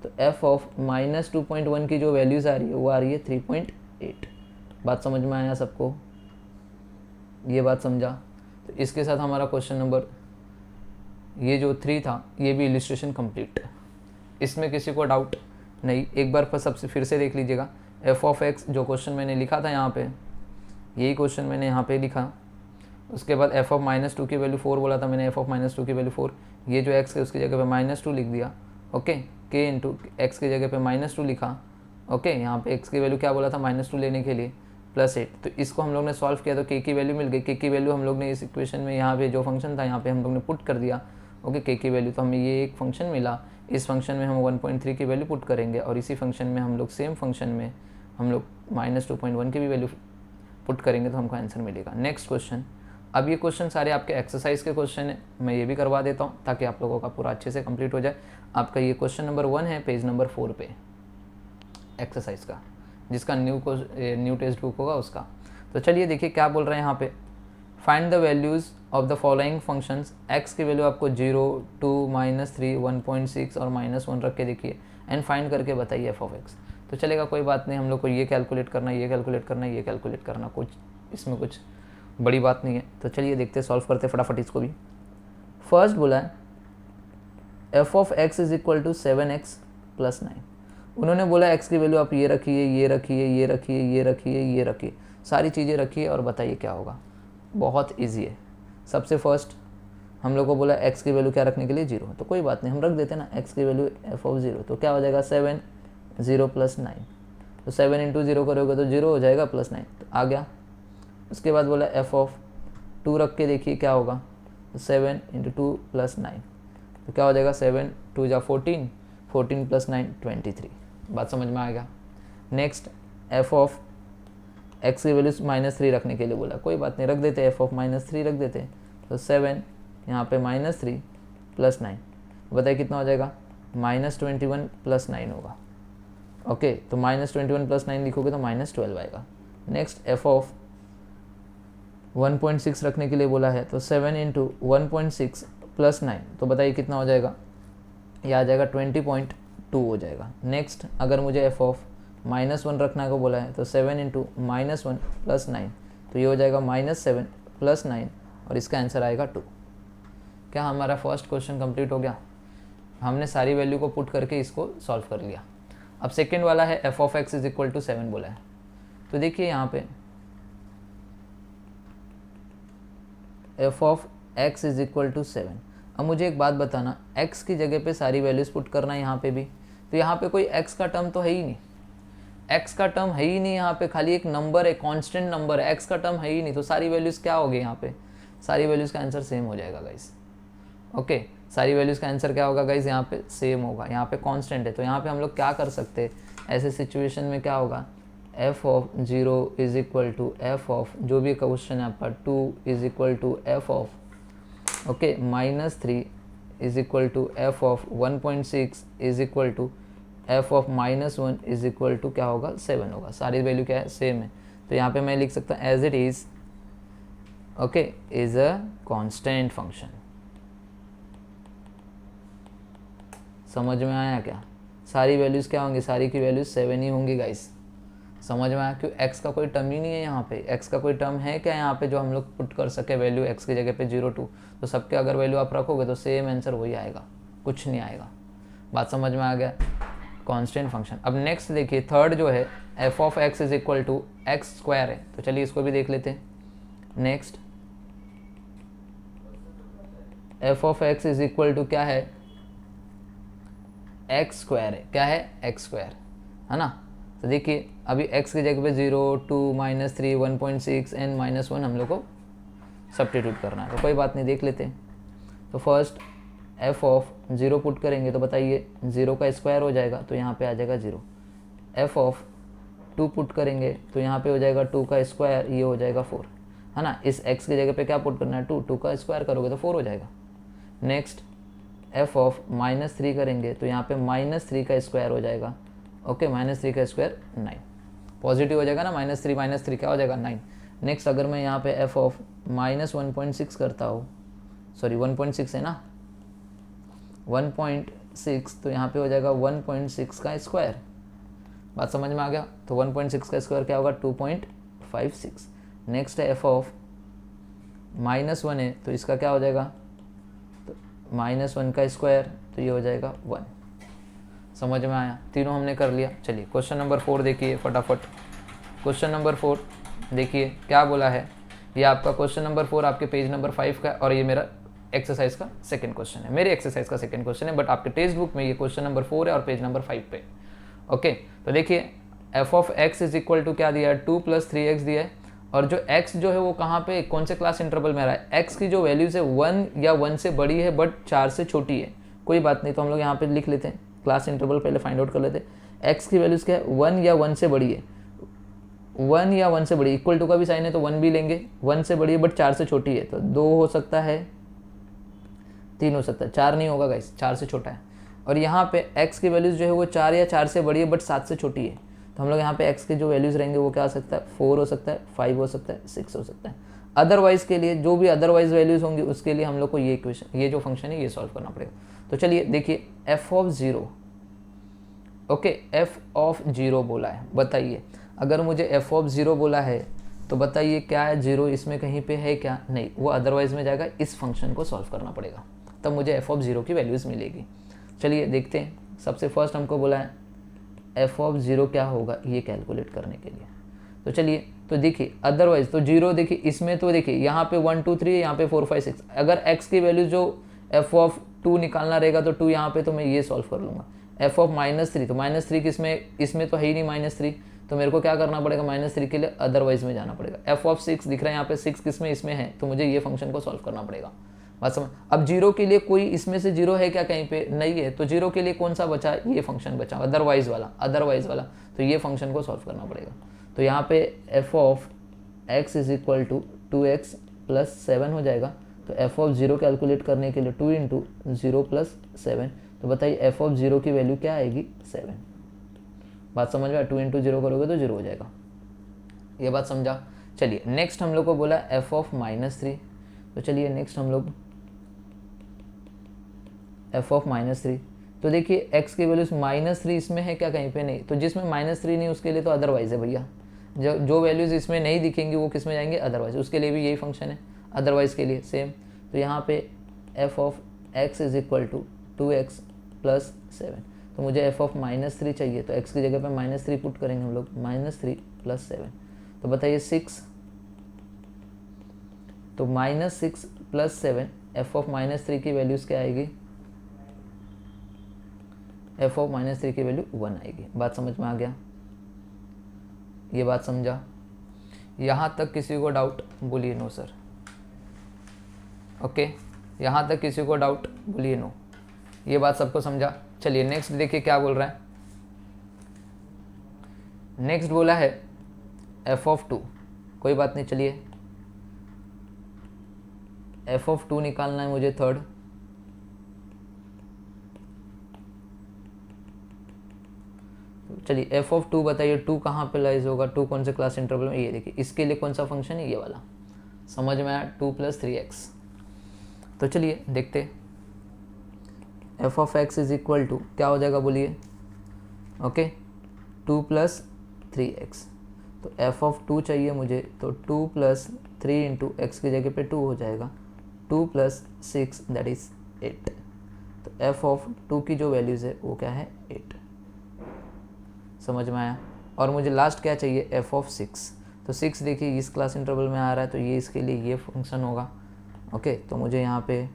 तो एफ ऑफ -2.1 की जो वैल्यूज़ आ रही है वो आ रही है 3.8। बात समझ में आया सबको? ये बात समझा? तो इसके साथ हमारा क्वेश्चन नंबर ये जो 3 था ये भी इलिस्ट्रेशन कंप्लीट। इसमें किसी को डाउट नहीं? एक बार सबसे फिर से देख लीजिएगा। एफ ऑफ एक्स जो क्वेश्चन मैंने लिखा था यहाँ पे, यही क्वेश्चन मैंने यहाँ पे लिखा। उसके बाद एफ ऑफ -2 की वैल्यू 4 बोला था मैंने, एफ ऑफ -2 की वैल्यू 4। ये जो एक्स है उसकी जगह पे -2 लिख दिया। ओके, के इंटू एक्स की जगह पे -2 लिखा। ओके, यहाँ पे एक्स की वैल्यू क्या बोला था, -2 लेने के लिए, प्लस 8। तो इसको हम लोग ने सॉल्व किया तो के की वैल्यू मिल गई। के की वैल्यू हम लोग ने इस इक्वेशन में यहाँ पे जो फंक्शन था यहाँ पे हम लोग ने पुट कर दिया। ओके, के की वैल्यू तो हमें ये एक फंक्शन मिला, इस फंक्शन में हम 1.3 की वैल्यू पुट करेंगे और इसी फंक्शन में हम लोग सेम फंक्शन में हम लोग -2.1 की भी वैल्यू पुट करेंगे तो हमको आंसर मिलेगा। Next question. अब ये क्वेश्चन सारे आपके एक्सरसाइज के क्वेश्चन है, मैं ये भी करवा देता हूँ ताकि आप लोगों का पूरा अच्छे से कंप्लीट हो जाए। आपका ये क्वेश्चन नंबर 1 है, पेज नंबर 4 पे एक्सरसाइज का, जिसका न्यू टेक्स्ट बुक होगा उसका। तो चलिए देखिए क्या बोल रहे हैं यहाँ पे। Find the values of the following functions. X की वैल्यू आपको 0, 2, -3, 1.6 और -1 रख के देखिए एंड फाइंड करके बताइए एफ ऑफ एक्स। तो चलेगा, कोई बात नहीं, हम लोग को ये कैलकुलेट करना, ये कैलकुलेट करना, ये कैलकुलेट करना, कुछ इसमें कुछ बड़ी बात नहीं है। तो चलिए देखते सॉल्व करते फटाफट इसको भी। फर्स्ट बोला है f of x is equal to 7x plus 9। उन्होंने बोला एक्स की वैल्यू आप ये रखिए, ये रखिए, ये रखिए, ये रखिए, ये रखिए, सारी चीज़ें रखिए और बताइए क्या होगा। बहुत इजी है। सबसे फर्स्ट हम लोग को बोला एक्स की वैल्यू क्या रखने के लिए, 0। तो कोई बात नहीं, हम रख देते ना एक्स की वैल्यू एफ ऑफ 0। तो क्या हो जाएगा, 7, 0 प्लस 9। तो 7 इंटू 0 करोगे तो 0 हो जाएगा, प्लस 9 तो आ गया। उसके बाद बोला एफ ऑफ 2 रख के देखिए क्या होगा। तो 7 इंटू 2 प्लस 9 तो क्या हो जाएगा, 7 2 जा 14, 14 प्लस 9 23। बात समझ में आ गया। नेक्स्ट एफ ऑफ एक्स की वैल्यू -3 रखने के लिए बोला, कोई बात नहीं, रख देते एफ ऑफ -3 रख देते। तो 7 यहाँ पे -3 प्लस 9, बताइए कितना हो जाएगा, -21 प्लस 9 होगा। ओके, तो -21 प्लस 9 लिखोगे तो -12 आएगा। नेक्स्ट एफ ऑफ 1.6 रखने के लिए बोला है, तो 7 इंटू 1.6 प्लस 9 तो बताइए कितना हो जाएगा, ये आ जाएगा 20.2 हो जाएगा। नेक्स्ट अगर मुझे एफ ऑफ -1 रखना को बोला है, तो 7 इंटू -1 प्लस 9 तो ये हो जाएगा -7 प्लस 9 और इसका आंसर आएगा 2। क्या हमारा फर्स्ट क्वेश्चन कंप्लीट हो गया? हमने सारी वैल्यू को पुट करके इसको सॉल्व कर लिया। अब सेकेंड वाला है f of x is equal to 7 बोला है। तो देखिए यहाँ पे f of x is equal to 7। अब मुझे एक बात बताना, x की जगह पे सारी वैल्यूज़ पुट करना है यहाँ पे भी, तो यहाँ पे कोई x का टर्म तो है ही नहीं, x का टर्म है ही नहीं यहाँ पे, खाली एक नंबर है, कांस्टेंट नंबर है, x का टर्म है ही नहीं। तो सारी वैल्यूज़ क्या हो गई यहाँ पे, सारी वैल्यूज़ का आंसर सेम हो जाएगा गाइस। ओके, सारी वैल्यूज़ का आंसर क्या होगा गाइस, यहाँ पे सेम होगा। यहाँ पे कांस्टेंट है तो यहाँ पे हम लोग क्या कर सकते हैं, ऐसे सिचुएशन में क्या होगा, f of 0 is equal to f of, जो भी क्वेश्चन है आपका, 2 is equal to f of, okay, -3 is equal to f of 1.6 is equal to f of -1 is equal to क्या होगा, 7 होगा। सारी वैल्यू क्या है, सेम है। तो यहाँ पे मैं लिख सकता हूँ as it is, okay, is a constant function. समझ में आया क्या? सारी वैल्यूज़ क्या होंगी, सारी की वैल्यूज़ 7 ही होंगी गाइस। समझ में आया? क्यों x का कोई टर्म ही नहीं है यहाँ पे, x का कोई टर्म है क्या यहाँ पे जो हम लोग पुट कर सके वैल्यू x की जगह पे 0 2, तो सबके अगर वैल्यू आप रखोगे तो सेम आंसर वही आएगा, कुछ नहीं आएगा। बात समझ में आ गया? Constant function. अब नेक्स्ट देखिए थर्ड जो है f of x is equal to x square है, तो चलिए इसको भी देख लेते हैं। Next f of x is equal to क्या है, एक्स स्क्वायर है। क्या है? एक्स स्क्वायर है ना। तो देखिए अभी x की जगह पे 0 2 -3 1.6 एंड -1 हम लोग को सब्स्टिट्यूट करना है, तो कोई बात नहीं, देख लेते हैं। तो फर्स्ट f ऑफ 0 पुट करेंगे तो बताइए 0 का स्क्वायर हो जाएगा, तो यहाँ पे आ जाएगा 0। f ऑफ 2 पुट करेंगे तो यहाँ पे हो जाएगा 2 का स्क्वायर, ये हो जाएगा 4 है ना। इस x की जगह पे क्या पुट करना है, 2 2 का स्क्वायर करोगे तो 4 हो जाएगा। नेक्स्ट f ऑफ -3 करेंगे तो यहाँ पे -3 का स्क्वायर हो जाएगा। ओके, -3 का स्क्वायर 9, पॉजिटिव हो जाएगा ना, -3 क्या हो जाएगा 9। नेक्स्ट अगर मैं यहाँ पे f ऑफ -1.6 करता हूँ, सॉरी 1.6 है ना, 1.6, तो यहाँ पे हो जाएगा 1.6 का स्क्वायर। बात समझ में आ गया? तो 1.6 का स्क्वायर क्या होगा, 2.56। नेक्स्ट है f ऑफ -1 है तो इसका क्या हो जाएगा, तो -1 का स्क्वायर, तो ये हो जाएगा 1। समझ में आया? तीनों हमने कर लिया। चलिए क्वेश्चन नंबर 4 देखिए फटाफट। क्वेश्चन नंबर 4 देखिए क्या बोला है। ये आपका क्वेश्चन नंबर 4 आपके पेज नंबर 5 का, और ये मेरा एक्सरसाइज का सेकंड क्वेश्चन है, मेरे एक्सरसाइज का सेकंड क्वेश्चन है, बट आपके टेक्स्ट बुक में ये क्वेश्चन नंबर 4 है और पेज नंबर 5 पे। ओके, तो देखिए f of x is equal to क्या दिया है, 2 + 3x दिया है, और जो x जो है वो कहाँ पे, कौन से क्लास इंटरवल में आ रहा है। x की जो वैल्यूज है 1 या 1 से बड़ी है बट 4 से छोटी है, कोई बात नहीं, तो हम लोग यहाँ पे लिख लेते हैं, क्लास इंटरवल पहले फाइंड आउट कर लेते हैं। x की वैल्यूज क्या है, 1 या 1 से बड़ी है, 1 या 1 से बड़ी, इक्वल टू का भी साइन है तो 1 भी लेंगे, 1 से बड़ी है बट 4 से छोटी है, तो 2 हो सकता है, 3 हो सकता है, 4 नहीं होगा गाइस, 4 से छोटा है। और यहाँ पे x की वैल्यूज़ जो है वो 4 या 4 से बड़ी है बट 7 से छोटी है, तो हम लोग यहाँ पे x के जो वैल्यूज़ रहेंगे वो क्या हो सकता है, 4 हो सकता है, 5 हो सकता है, 6 हो सकता है। अदरवाइज़ के लिए जो भी अदरवाइज वैल्यूज़ होंगी उसके लिए हम लोग को ये इक्वेशन, ये जो फंक्शन है ये सॉल्व करना पड़ेगा। तो चलिए देखिए f of 0, okay, f of 0 बोला है, बताइए अगर मुझे f ऑफ 0 बोला है तो बताइए क्या है 0 इसमें कहीं पे है क्या, नहीं, वो अदरवाइज में जाएगा, इस फंक्शन को सॉल्व करना पड़ेगा तब मुझे f ऑफ 0 की वैल्यूज़ मिलेगी। चलिए देखते हैं, सबसे फर्स्ट हमको बोला है f ऑफ 0 क्या होगा ये कैलकुलेट करने के लिए। तो चलिए, तो देखिए अदरवाइज तो 0, देखिए इसमें तो देखिए यहाँ पे 1 2 3 यहाँ पे 4 5 6, अगर x की वैल्यू जो f ऑफ 2 निकालना रहेगा तो 2 यहाँ पे, तो मैं ये सॉल्व कर लूँगा। f ऑफ -3, तो -3 किसमें, इसमें तो है ही नहीं -3, तो मेरे को क्या करना पड़ेगा, -3 के लिए अदरवाइज में जाना पड़ेगा। f ऑफ 6 दिख रहा है यहाँ पे, 6 किसमें, इसमें है, तो मुझे ये फंक्शन को सॉल्व करना पड़ेगा। बात समझ। अब 0 के लिए कोई इसमें से 0 है क्या, कहीं पे नहीं है, तो 0 के लिए कौन सा बचा, ये फंक्शन बचा, अदरवाइज वाला, तो ये फंक्शन को सॉल्व करना पड़ेगा। तो यहाँ पे f of x is equal to 2x + 7 हो जाएगा। तो f ऑफ 0 कैलकुलेट करने के लिए 2 × 0 + 7, तो बताइए f ऑफ 0 की वैल्यू क्या आएगी, 7। बात समझ में, 2 × 0 करोगे तो 0 हो जाएगा, ये बात समझा। चलिए नेक्स्ट हम लोग को बोला f ऑफ -3, तो चलिए नेक्स्ट हम लोग f ऑफ -3, तो देखिए x की वैल्यूज -3 इसमें है क्या, कहीं पे नहीं, तो जिसमें -3 नहीं उसके लिए तो अदरवाइज है भैया, जो वैल्यूज़ इसमें नहीं दिखेंगी वो किस में जाएंगे, अदरवाइज, उसके लिए भी यही फंक्शन है, अदरवाइज के लिए सेम। तो यहाँ पे f of x is equal to 2x + 7, तो मुझे f ऑफ -3 चाहिए, तो x की जगह पे -3 पुट करेंगे हम लोग, -3 + 7, तो बताइए 6, तो -6 + 7, f ऑफ -3 की वैल्यूज़ क्या आएगी, f ऑफ -3 की वैल्यू 1 आएगी। बात समझ में आ गया, ये बात समझा। यहाँ तक किसी को डाउट बोलिए नो सर, ओके, यहाँ तक किसी को डाउट बोलिए नो, ये बात सबको समझा। चलिए नेक्स्ट देखिए क्या बोल रहा है। नेक्स्ट बोला है f ऑफ 2, कोई बात नहीं, चलिए f ऑफ 2 निकालना है मुझे थर्ड। चलिए f ऑफ 2 बताइए, 2 कहाँ पे लाइज होगा, 2 कौन से क्लास इंटरवल में, ये देखिए इसके लिए कौन सा फंक्शन है, ये वाला, समझ में आया, 2 + 3x। तो चलिए देखते f of x is equal to क्या हो जाएगा, बोलिए ओके, 2 प्लस 3x, तो एफ ऑफ 2 चाहिए मुझे, तो 2 प्लस 3 इंटू एक्स की जगह पे 2 हो जाएगा, 2 प्लस 6 दैट इज़ 8। तो एफ ऑफ 2 की जो वैल्यूज़ है वो क्या है 8। समझ में आया। और मुझे लास्ट क्या चाहिए, एफ ऑफ 6। तो 6 देखिए इस क्लास इंटरवल में आ रहा है, तो ये इसके लिए ये फंक्शन होगा। ओके, तो मुझे यहाँ पे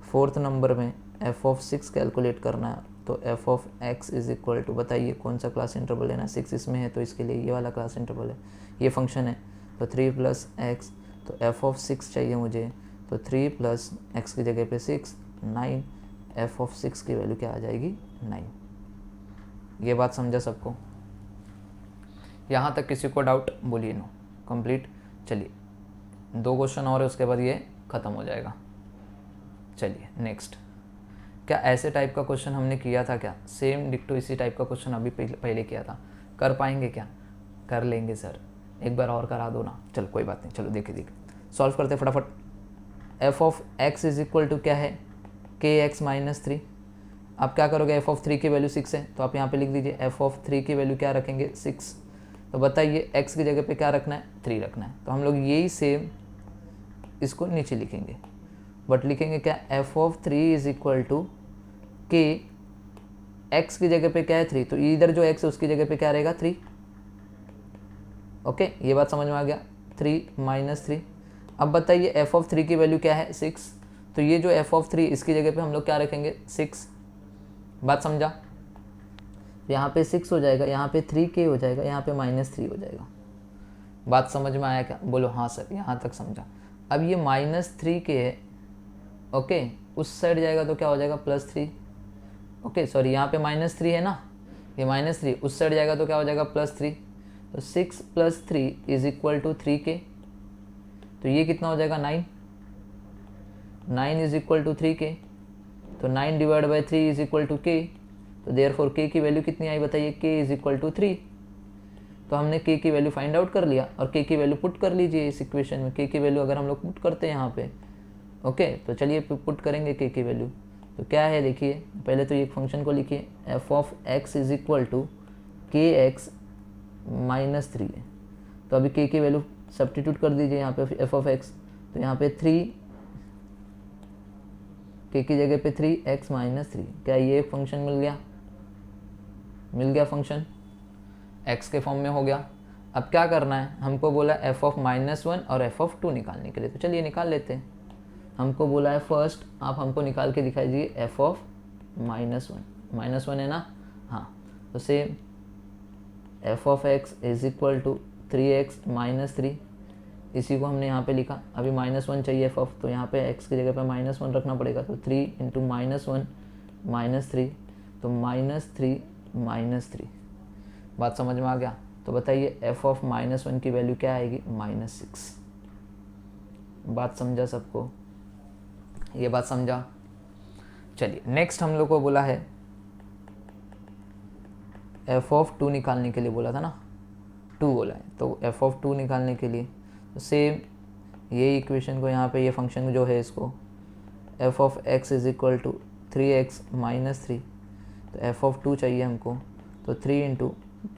4th नंबर में एफ ऑफ 6 कैलकुलेट करना है। तो f of x is equal to, बताइए कौन सा क्लास इंटरवल है ना, 6 इसमें है तो इसके लिए ये वाला क्लास इंटरवल है, ये फंक्शन है। तो 3 प्लस एक्स, तो एफ ऑफ 6 चाहिए मुझे, तो 3 प्लस एक्स की जगह पे 6, 9। एफ ऑफ 6 की वैल्यू क्या आ जाएगी 9। ये बात समझा सबको? यहाँ तक किसी को डाउट बोलिए नो, कंप्लीट। चलिए 2 क्वेश्चन और है, उसके बाद ये ख़त्म हो जाएगा। चलिए नेक्स्ट, क्या ऐसे टाइप का क्वेश्चन हमने किया था क्या? सेम डिक्टो इसी टाइप का क्वेश्चन अभी पहले किया था। कर पाएंगे क्या? कर लेंगे सर, एक बार और करा दो ना। चलो कोई बात नहीं, चलो देखिए सॉल्व करते फटाफट। F of x is equal to क्या है, के एक्स माइनस 3। आप क्या करोगे, एफ ऑफ 3 की वैल्यू 6 है, तो आप यहाँ पे लिख दीजिए एफ ऑफ 3 की वैल्यू क्या रखेंगे 6। तो बताइए एक्स की जगह पे क्या रखना है 3 रखना है। तो हम लोग यही सेम इसको नीचे लिखेंगे, बट लिखेंगे क्या, f of 3 is equal to k, x की जगह पे क्या है 3, तो इधर जो एक्स है उसकी जगह पे क्या रहेगा 3। ओके, ये बात समझ में आ गया, 3 माइनस 3। अब बताइए एफ ऑफ 3 की वैल्यू क्या है 6, तो ये जो एफ ऑफ 3 इसकी जगह पे हम लोग क्या रखेंगे 6। बात समझा? यहाँ पे 6 हो जाएगा, यहाँ पे 3k हो जाएगा, यहाँ पे -3 हो जाएगा। बात समझ में आया क्या? बोलो हाँ सर, यहाँ तक समझा। अब ये -3k है, ओके, उस साइड जाएगा तो क्या हो जाएगा +3। ओके सॉरी, यहाँ पे -3 है ना, ये -3 उस साइड जाएगा तो क्या हो जाएगा +3। तो 6 + 3 इज इक्वल टू 3k। तो ये कितना हो जाएगा 9। 9 इज इक्वल टू 3k, तो 9 divide by 3 is equal to k। तो देयरफॉर k की वैल्यू कितनी आई बताइए, k इज इक्वल टू 3। तो हमने k की वैल्यू फाइंड आउट कर लिया, और k की वैल्यू पुट कर लीजिए इस इक्वेशन में। k की वैल्यू अगर हम लोग पुट करते हैं यहाँ पे, ओके, तो चलिए पुट करेंगे k की वैल्यू। तो क्या है देखिए, पहले तो ये फंक्शन को लिखिए, f of x is equal to k x -3 है। तो अभी k की वैल्यू सब्स्टिट्यूट कर दीजिए यहाँ पे एफ ऑफ एक्स। तो यहाँ पे 3, k की जगह पे 3x -3, क्या ये फंक्शन मिल गया? मिल गया फंक्शन, x के फॉर्म में हो गया। अब क्या करना है, हमको बोला f ऑफ -1 और f ऑफ 2 निकालने के लिए, तो चलिए निकाल लेते हैं। हमको बोला है फर्स्ट, आप हमको निकाल के दिखाई दीजिए f ऑफ -1 है ना, हाँ। तो same f of x is equal to 3x -3, इसी को हमने यहाँ पे लिखा। अभी -1 चाहिए f ऑफ, तो यहाँ पे x की जगह पे -1 रखना पड़ेगा। तो 3 इंटू -1 -3, तो -3 बात समझ में आ गया? तो बताइए f ऑफ -1 की वैल्यू क्या आएगी -6। बात समझा सबको? ये बात समझा? चलिए नेक्स्ट हम लोग को बोला है f ऑफ 2 निकालने के लिए बोला था ना, 2 बोला है। तो f ऑफ 2 निकालने के लिए तो सेम ये इक्वेशन को यहाँ पे, ये फंक्शन जो है इसको f of x is equal to 3x -3, तो f ऑफ 2 चाहिए हमको। तो 3 इंटू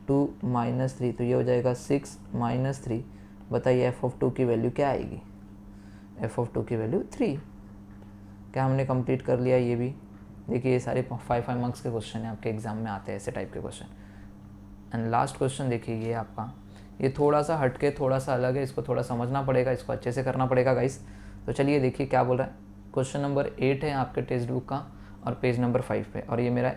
2 -3, तो ये हो जाएगा 6 -3। बताइए f ऑफ 2 की वैल्यू क्या आएगी? f ऑफ 2 की वैल्यू 3। क्या हमने कंप्लीट कर लिया? ये भी देखिए, ये सारे 5 मार्क्स के क्वेश्चन हैं, आपके एग्जाम में आते हैं ऐसे टाइप के क्वेश्चन। एंड लास्ट क्वेश्चन देखिए, ये आपका, ये थोड़ा सा हटके थोड़ा सा अलग है, इसको थोड़ा समझना पड़ेगा, इसको अच्छे से करना पड़ेगा गाइस। तो चलिए देखिए क्या बोल रहा है। क्वेश्चन नंबर 8 है आपके टेक्स्ट बुक का, और पेज नंबर 5 पे, और ये मेरा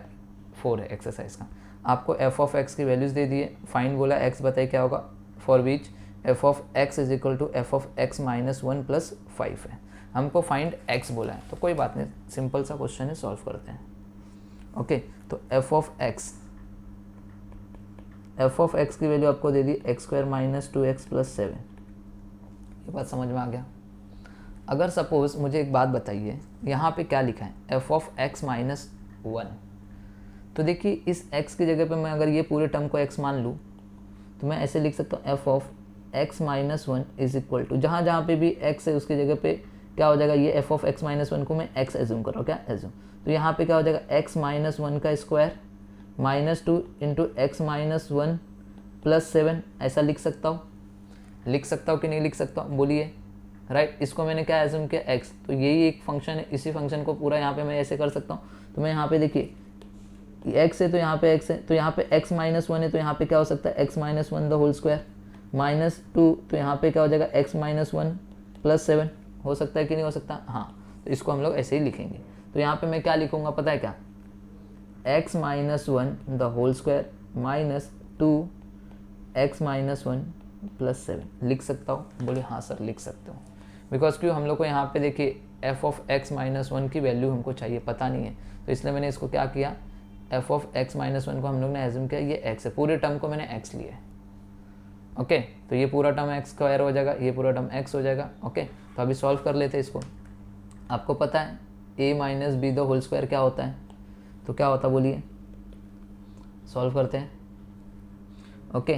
4 है एक्सरसाइज का। आपको एफ ऑफ एक्स की वैल्यूज़ दे दिए, फाइंड बोला एक्स, बताइए क्या होगा। For which f of x is equal to f of x -1 + 5 है। हमको फाइंड एक्स बोला है, तो कोई बात नहीं, सिंपल सा क्वेश्चन है, सॉल्व करते हैं। ओके, तो एफ ऑफ एक्स की वैल्यू आपको दे दी x² - 2x + 7। ये बात समझ में आ गया? अगर सपोज मुझे एक बात बताइए, यहाँ पे क्या लिखा है, एफ ऑफ x -1। तो देखिए इस x की जगह पे मैं अगर ये पूरे टर्म को x मान लूँ, तो मैं ऐसे लिख सकता हूँ f of x -1 is equal to, जहाँ जहाँ पे भी x है उसकी जगह पे क्या हो जाएगा, ये एफ ऑफ x -1 को मैं x एज्यूम कर रहा हूँ, क्या एज्यूम। तो यहाँ पे क्या हो जाएगा x -1 का square -2 into x minus 1 plus 7 ऐसा लिख सकता हूँ कि नहीं लिख सकता हूँ, बोलिए। राइट, इसको मैंने क्या एज्यूम किया, एक्स, तो यही एक फंक्शन है, इसी फंक्शन को पूरा यहाँ पे मैं ऐसे कर सकता हूँ। तो मैं यहाँ पे देखिए एक्स है तो यहाँ पे एक्स है, तो यहाँ पे एक्स माइनस 1 है, तो यहाँ पे क्या हो सकता है x minus 1 the whole square, -2 तो यहाँ पे क्या हो जाएगा एक्स माइनस 1 प्लस 7, हो सकता है कि नहीं हो सकता, हाँ। तो इसको हम लोग ऐसे ही लिखेंगे। तो यहाँ पे मैं क्या लिखूंगा पता है क्या, x minus 1 the whole square -2 x minus 1 plus 7 लिख सकता हूँ, बोले हाँ सर लिख सकते हो। बिकॉज क्यों, हम लोग को यहाँ पे देखिए एफ ऑफ एक्स माइनस 1 की वैल्यू हमको चाहिए, पता नहीं है, तो इसलिए मैंने इसको क्या किया, एफ ऑफ एक्स माइनस 1 को हम लोग ने एज्यूम किया ये एक्स है, पूरे टर्म को मैंने एक्स लिया है। ओके, तो ये पूरा टर्म एक्स स्क्वायर हो जाएगा, ये पूरा टर्म एक्स हो जाएगा। ओके, तो अभी सॉल्व कर लेते हैं इसको। आपको पता है a minus b the whole square क्या होता है, तो क्या होता है बोलिए, सॉल्व करते हैं। Okay,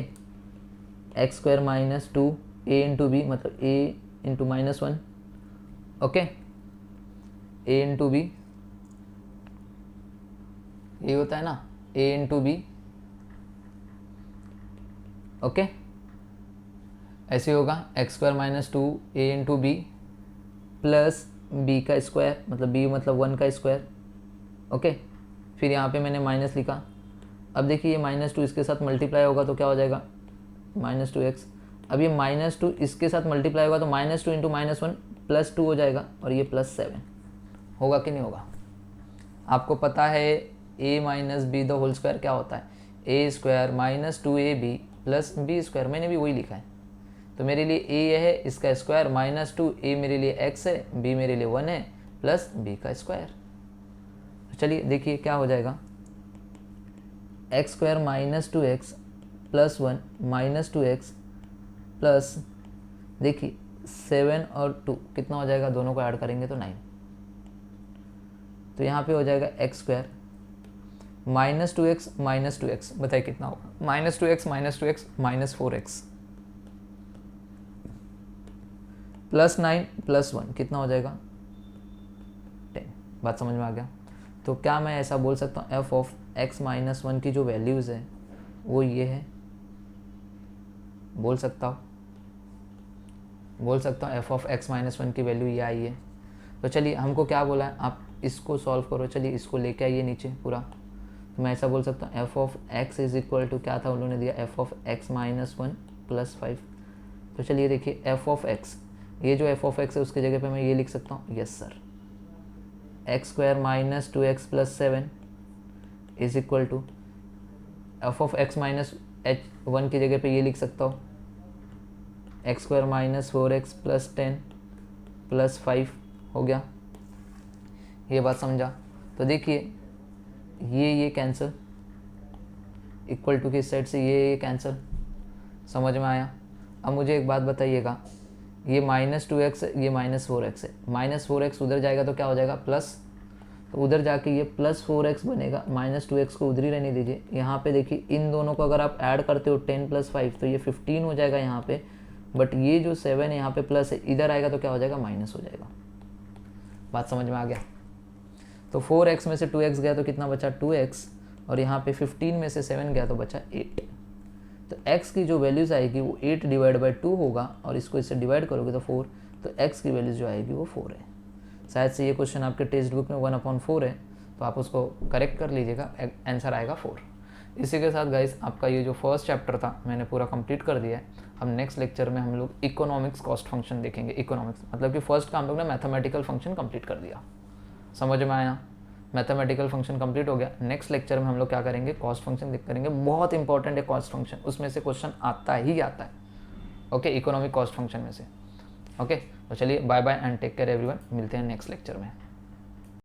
x square minus 2 a into b, मतलब a into -1, okay, a into b, ये होता है ना a इंटू बी। ओके, ऐसे होगा x square minus 2 a into b plus b का स्क्वायर, मतलब बी मतलब 1 का स्क्वायर। ओके, फिर यहाँ पे मैंने माइनस लिखा। अब देखिए ये -2 इसके साथ मल्टीप्लाई होगा तो क्या हो जाएगा -2x। अब ये -2 इसके साथ मल्टीप्लाई होगा तो -2 इंटू -1 +2 हो जाएगा, और ये +7 होगा कि नहीं होगा। आपको पता है a minus b the whole square क्या होता है, a square minus 2ab plus b square, मैंने भी वही लिखा है। तो मेरे लिए a ये है, इसका स्क्वायर -2, a मेरे लिए x है, b मेरे लिए 1 है, प्लस b का स्क्वायर। तो चलिए देखिए क्या हो जाएगा, x square -2x plus 1 -2x plus, देखिए 7 और 2 कितना हो जाएगा, दोनों को ऐड करेंगे तो 9। तो यहाँ पे हो जाएगा एक्स स्क्वायर -2x बताइए कितना होगा, -2x -4x प्लस 9 प्लस 1 कितना हो जाएगा 10। बात समझ में आ गया। तो क्या मैं ऐसा बोल सकता हूँ एफ ऑफ एक्स माइनस 1 की जो वैल्यूज़ है वो ये है, बोल सकता हूँ एफ ऑफ एक्स माइनस 1 की वैल्यू ये आई है। तो चलिए हमको क्या बोला है, आप इसको सॉल्व करो, चलिए इसको लेके आइए नीचे पूरा। तो मैं ऐसा बोल सकता हूँ f of x is equal to, क्या था उन्होंने दिया, f of x minus 1 plus 5। तो चलिए देखिए एफ ऑफ एक्स, ये जो एफ ऑफ एक्स है उसकी जगह पे मैं ये लिख सकता हूँ, yes sir, x square minus 2x plus 7 is equal to f of x minus h1 की जगह पे ये लिख सकता हूँ, x square minus 4x plus 10 plus 5 हो गया। ये बात समझा। तो देखिए ये कैंसिल, इक्वल टू की साइड से ये कैंसिल, समझ में आया। अब मुझे एक बात बताइएगा, ये -2x ये -4x है, -4x उधर जाएगा तो क्या हो जाएगा प्लस, तो उधर जाके ये +4x बनेगा, -2x को उधर ही रहने दीजिए। यहाँ पे देखिए इन दोनों को अगर आप ऐड करते हो 10 + 5 तो ये 15 हो जाएगा यहाँ पे, बट ये जो 7 है यहाँ पे प्लस है, इधर आएगा तो क्या हो जाएगा माइनस हो जाएगा। बात समझ में आ गया। तो 4x में से 2x गया तो कितना बचा 2x, और यहाँ पे 15 में से 7 गया तो बचा 8। तो x की जो वैल्यूज़ आएगी वो 8 डिवाइड बाई 2 होगा, और इसको इससे डिवाइड करोगे तो 4, तो x की वैल्यूज़ जो आएगी वो 4 है। शायद से ये क्वेश्चन आपके टेक्स्ट बुक में 1/4 है, तो आप उसको करेक्ट कर लीजिएगा, आंसर आएगा 4। इसी के साथ गाइस आपका ये जो फर्स्ट चैप्टर था मैंने पूरा कंप्लीट कर दिया है। अब नेक्स्ट लेक्चर में हम लोग इकोनॉमिक्स कॉस्ट फंक्शन देखेंगे। इकोनॉमिक्स मतलब कि फर्स्ट का हम लोग ने मैथमेटिकल फंक्शन कंप्लीट कर दिया, समझ में आया, मैथमेटिकल फंक्शन कंप्लीट हो गया। नेक्स्ट लेक्चर में हम लोग क्या करेंगे, कॉस्ट फंक्शन करेंगे, बहुत इंपॉर्टेंट है कॉस्ट फंक्शन, उसमें से क्वेश्चन आता ही आता है। ओके, इकोनॉमिक कॉस्ट फंक्शन में से। ओके, तो चलिए bye bye and take care everyone, मिलते हैं नेक्स्ट लेक्चर में।